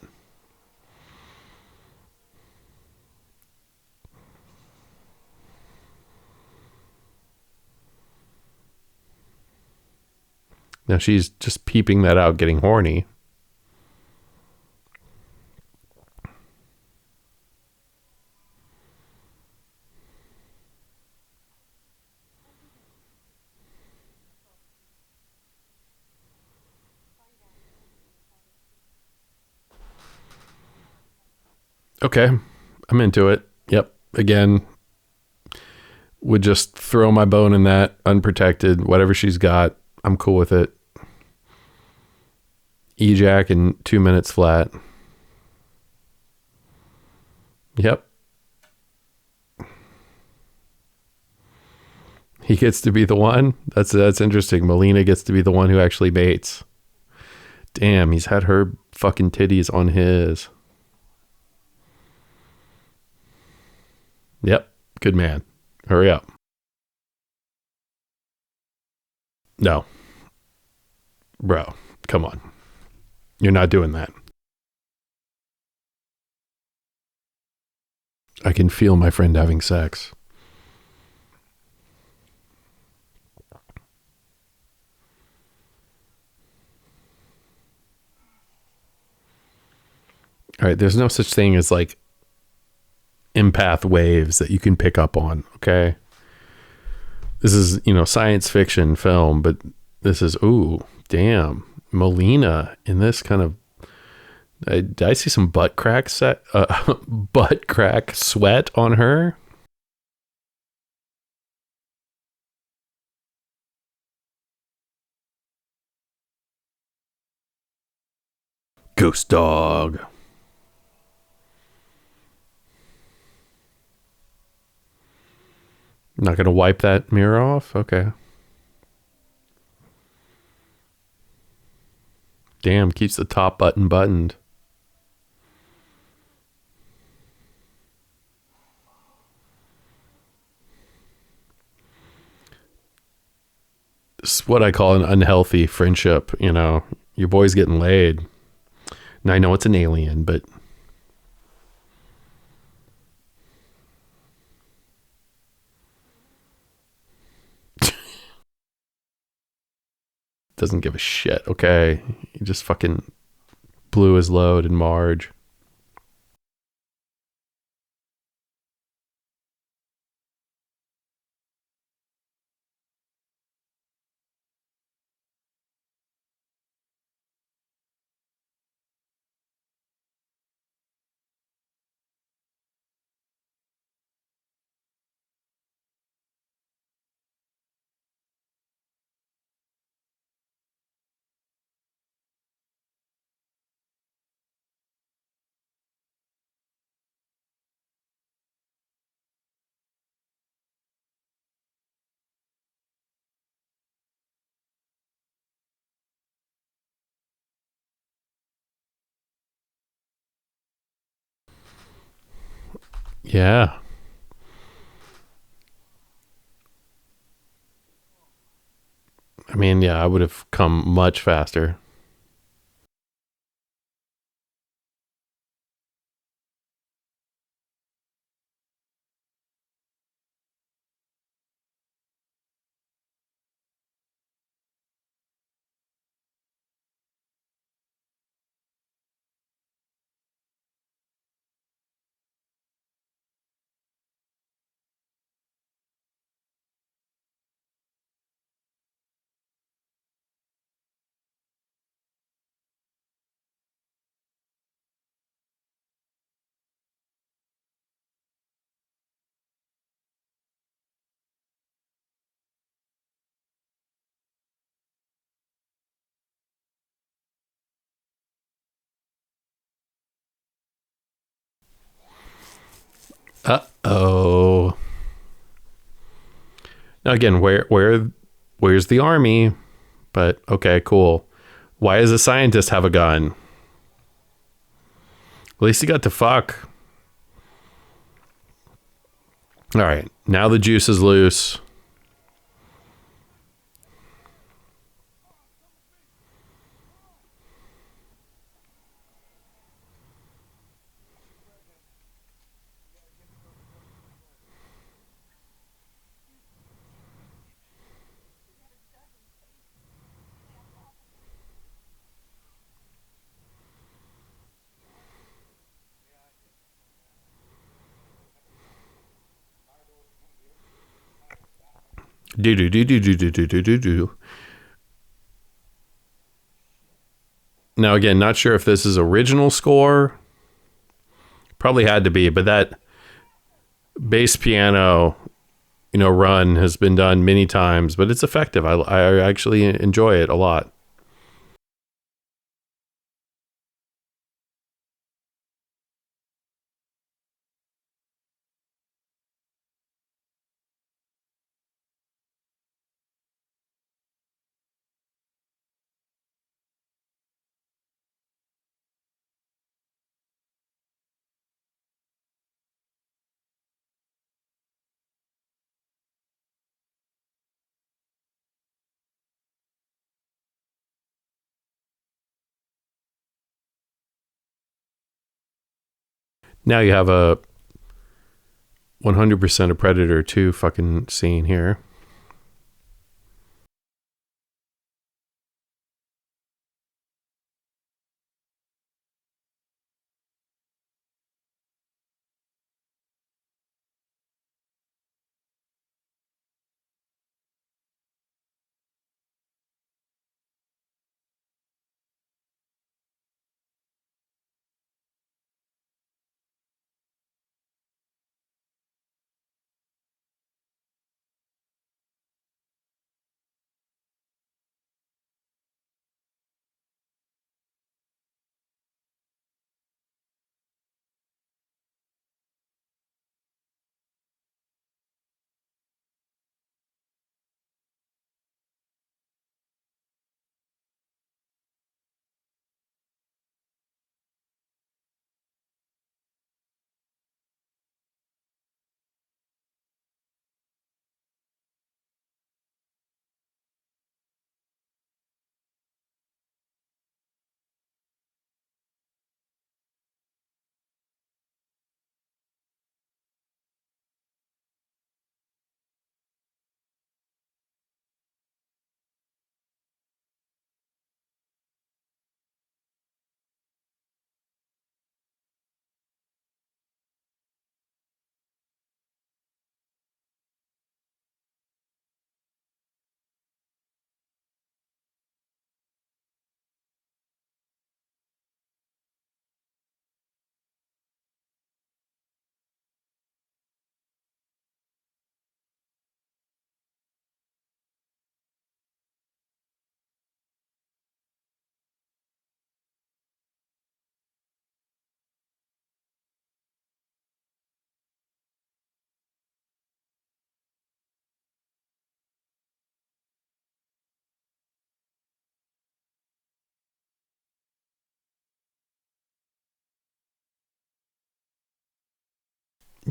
Speaker 1: Now she's just peeping that out, getting horny. Okay, I'm into it. Yep. Again, would just throw my bone in that unprotected. Whatever she's got, I'm cool with it. Ejac in 2 minutes flat. Yep. He gets to be the one. That's interesting. Melina gets to be the one who actually mates. Damn, he's had her fucking titties on his. Yep. Good man. Hurry up. No. Bro, come on. You're not doing that. I can feel my friend having sex. All right, there's no such thing as like empath waves that you can pick up on, okay? This is, science fiction film, but this is, ooh, damn. Molina in this kind of, did I see some butt crack butt crack sweat on her? Ghost dog. Not gonna wipe that mirror off? Okay. Damn, keeps the top button buttoned. It's what I call an unhealthy friendship, Your boy's getting laid. And I know it's an alien, but doesn't give a shit, okay? He just fucking blew his load in Marge. Yeah. I mean, yeah, I would have come much faster. Uh-oh. Now again, where's the army? But okay, cool. Why does a scientist have a gun? At least he got to fuck. All right, now the juice is loose. Do do do do do do do do do do. Now again, not sure if this is original score. Probably had to be, but that bass piano, run has been done many times, but it's effective. I actually enjoy it a lot. Now you have a 100% a Predator 2 fucking scene here.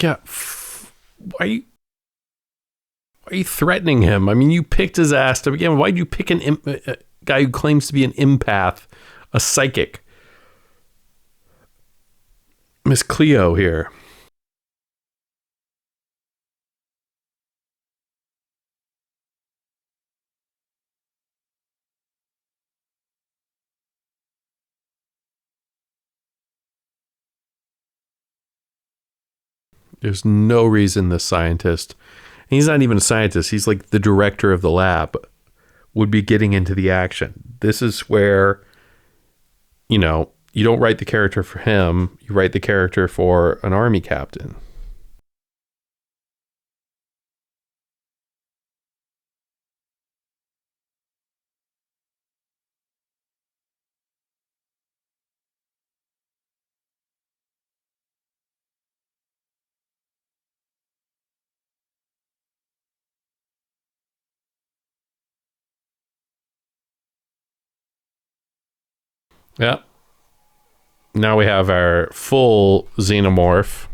Speaker 1: Yeah. Why are you threatening him? I mean, you picked his ass to begin. Why'd you pick a guy who claims to be an empath, a psychic? Miss Cleo here. There's no reason this scientist, and he's not even a scientist, he's like the director of the lab, would be getting into the action. This is where, you don't write the character for him, you write the character for an army captain. Yeah. Now we have our full xenomorph.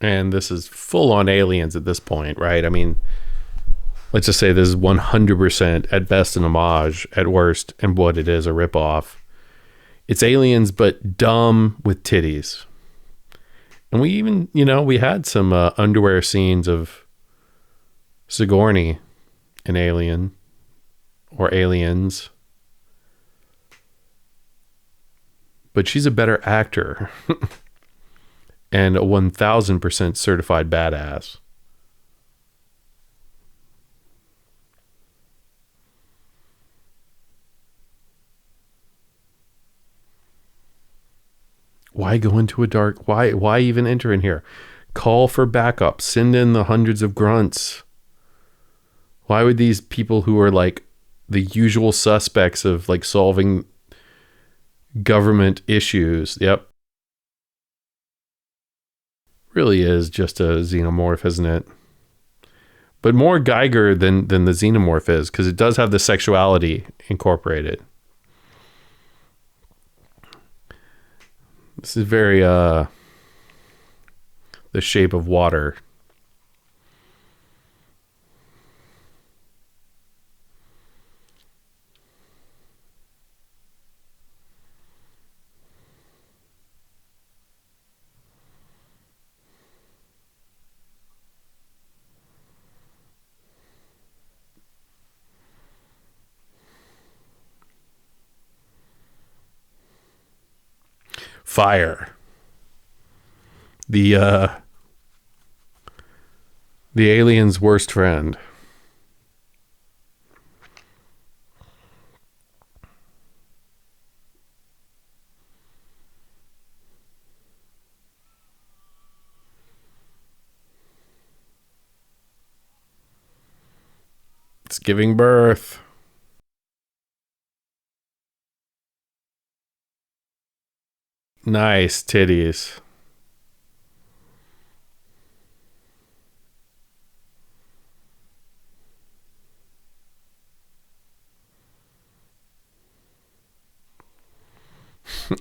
Speaker 1: And this is full on aliens at this point, right? I mean, let's just say this is 100% at best an homage, at worst, and what it is, a ripoff. It's aliens, but dumb with titties. And we even, we had some underwear scenes of Sigourney in Alien or Aliens. But she's a better actor and a 1000% certified badass. Why go into a dark? Why even enter in here? Call for backup. Send in the hundreds of grunts. Why would these people who are like the usual suspects of like solving government issues? Yep. Really is just a xenomorph, isn't it? But more Geiger than the xenomorph is, because it does have the sexuality incorporated. This is very the Shape of Water. Fire. The alien's worst friend. It's giving birth. Nice titties.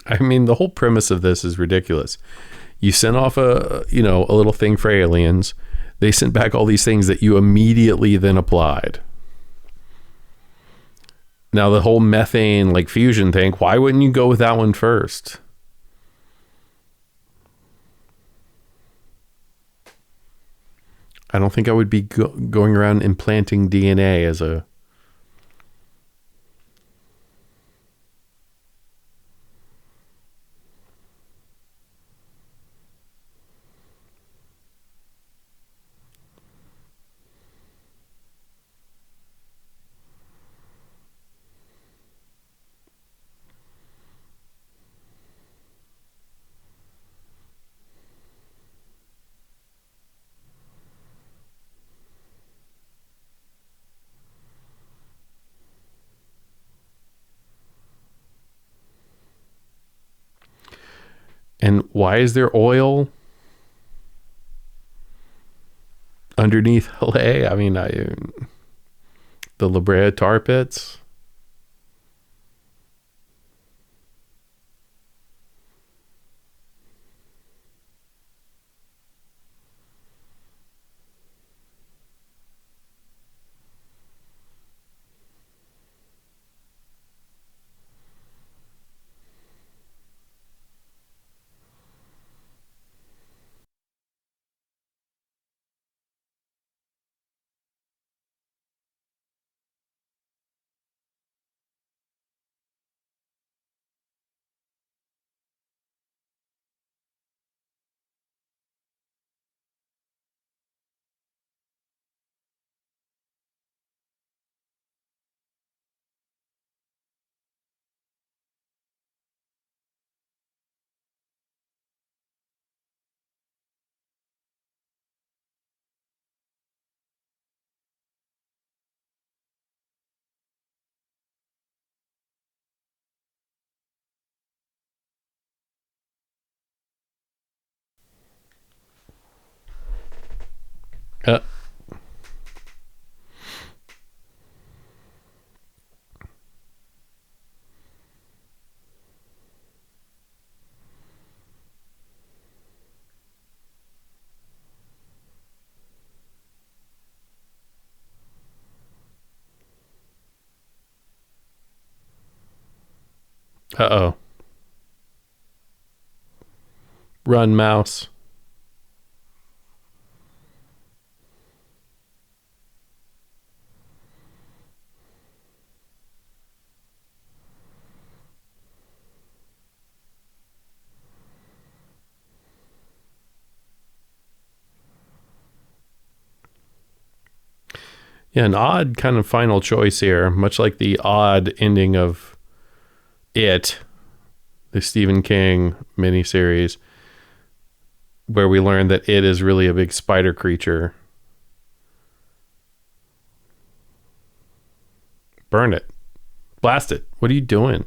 Speaker 1: I mean, the whole premise of this is ridiculous. You sent off a little thing for aliens. They sent back all these things that you immediately then applied. Now the whole methane like fusion thing, why wouldn't you go with that one first? I don't think I would be going around implanting DNA as a... And why is there oil? underneath LA. I mean, the La Brea tar pits. Uh oh. Run, mouse. Yeah, an odd kind of final choice here, much like the odd ending of It, the Stephen King miniseries, where we learn that it is really a big spider creature. Burn it. Blast it. What are you doing?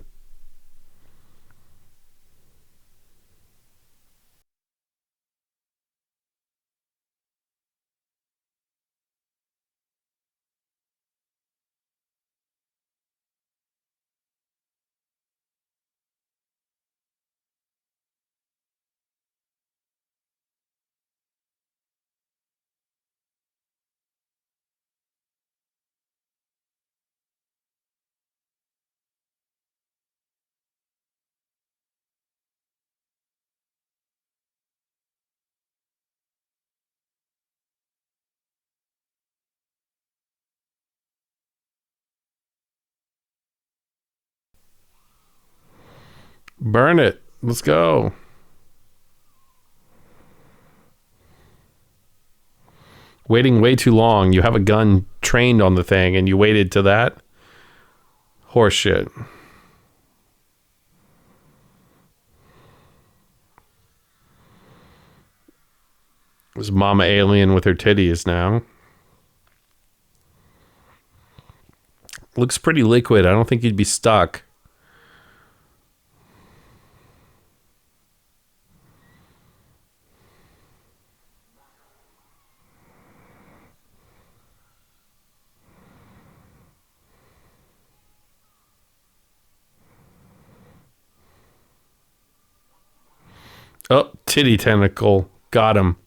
Speaker 1: Burn it. Let's go. Waiting way too long. You have a gun trained on the thing and you waited to that? Horseshit. It was Mama Alien with her titties now. Looks pretty liquid. I don't think you'd be stuck. Oh, titty tentacle. Got him.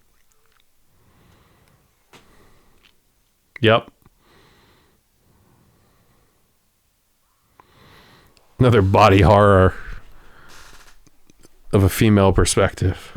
Speaker 1: Yep. Another body horror of a female perspective.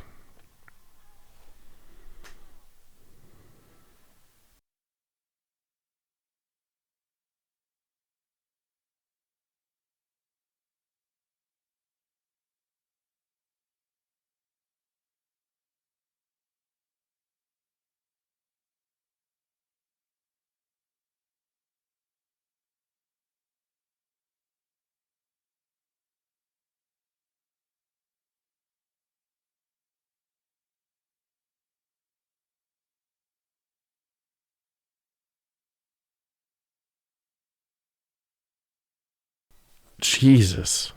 Speaker 1: Jesus.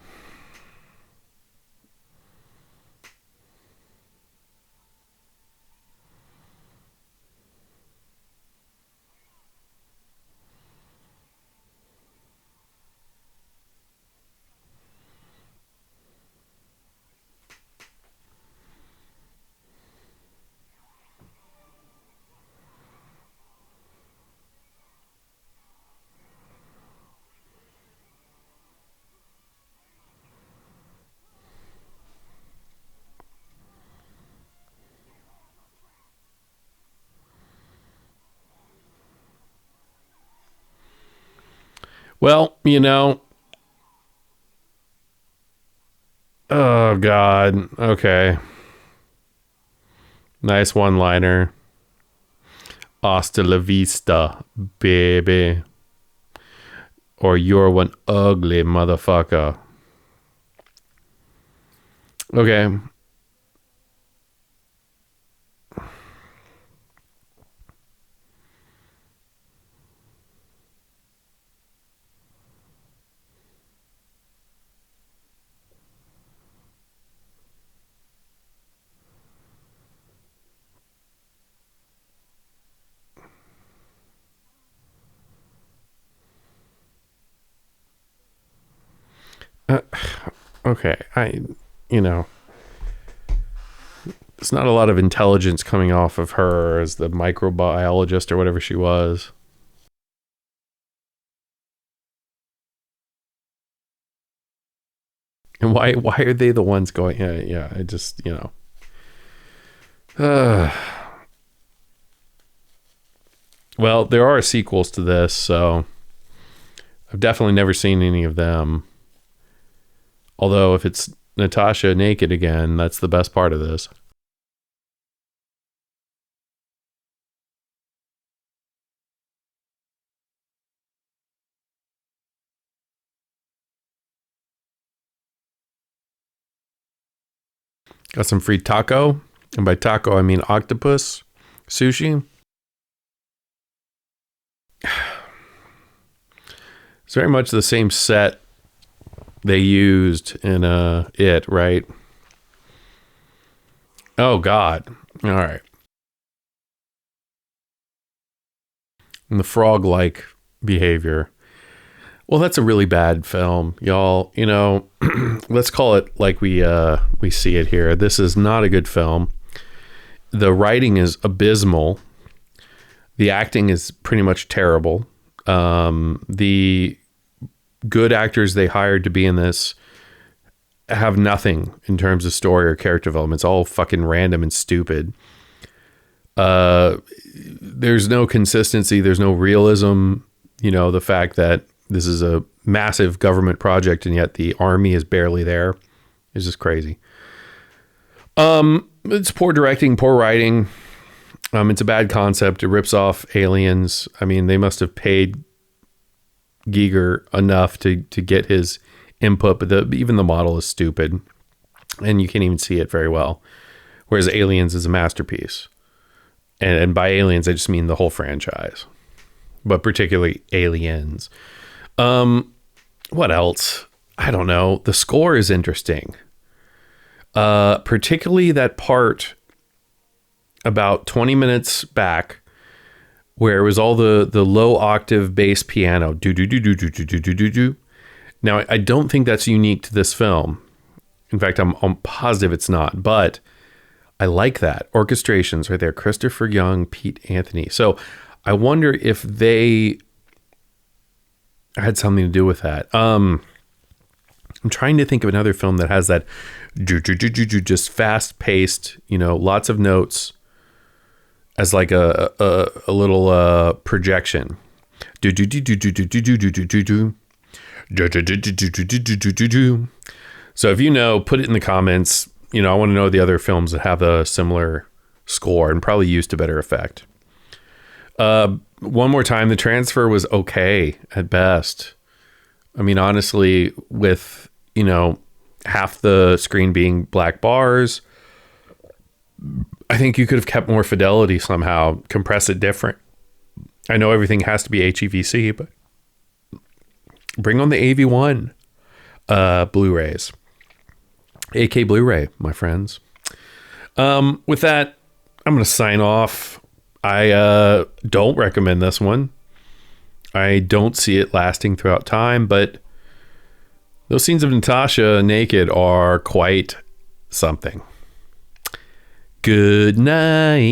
Speaker 1: Well, oh God. Okay. Nice one-liner. Hasta la vista, baby. Or you're one ugly motherfucker. Okay. Okay. It's not a lot of intelligence coming off of her as the microbiologist or whatever she was. And why are they the ones going? Yeah. I just, well, there are sequels to this, so I've definitely never seen any of them. Although if it's Natasha naked again, that's the best part of this. Got some free taco. And by taco, I mean octopus sushi. It's very much the same set they used in It, right? Oh, God. All right. And the frog-like behavior. Well, that's a really bad film, y'all. Let's call it like we see it here. This is not a good film. The writing is abysmal. The acting is pretty much terrible. The good actors they hired to be in this have nothing in terms of story or character development. It's all fucking random and stupid. There's no consistency. There's no realism. The fact that this is a massive government project and yet the army is barely there is just crazy. It's poor directing, poor writing. It's a bad concept. It rips off Aliens. I mean, they must have paid Giger enough to get his input, but even the model is stupid and you can't even see it very well. Whereas Aliens is a masterpiece. And by Aliens, I just mean the whole franchise, but particularly Aliens. What else? I don't know. The score is interesting. Particularly that part about 20 minutes back where it was all the low octave bass piano. Do, do, do, do, do, do, do, do, do, do. Now, I don't think that's unique to this film. In fact, I'm positive it's not, but I like that. Orchestrations right there. Christopher Young, Pete Anthony. So I wonder if they had something to do with that. I'm trying to think of another film that has that just fast paced, lots of notes as like a little projection. So if put it in the comments. I want to know the other films that have a similar score and probably used to better effect. One more time, the transfer was okay at best. I mean, honestly, with, half the screen being black bars, I think you could have kept more fidelity somehow, compress it different. I know everything has to be HEVC, but bring on the AV1 Blu-rays. AK Blu-ray, my friends. With that, I'm going to sign off. I don't recommend this one. I don't see it lasting throughout time, but those scenes of Natasha naked are quite something. Good night.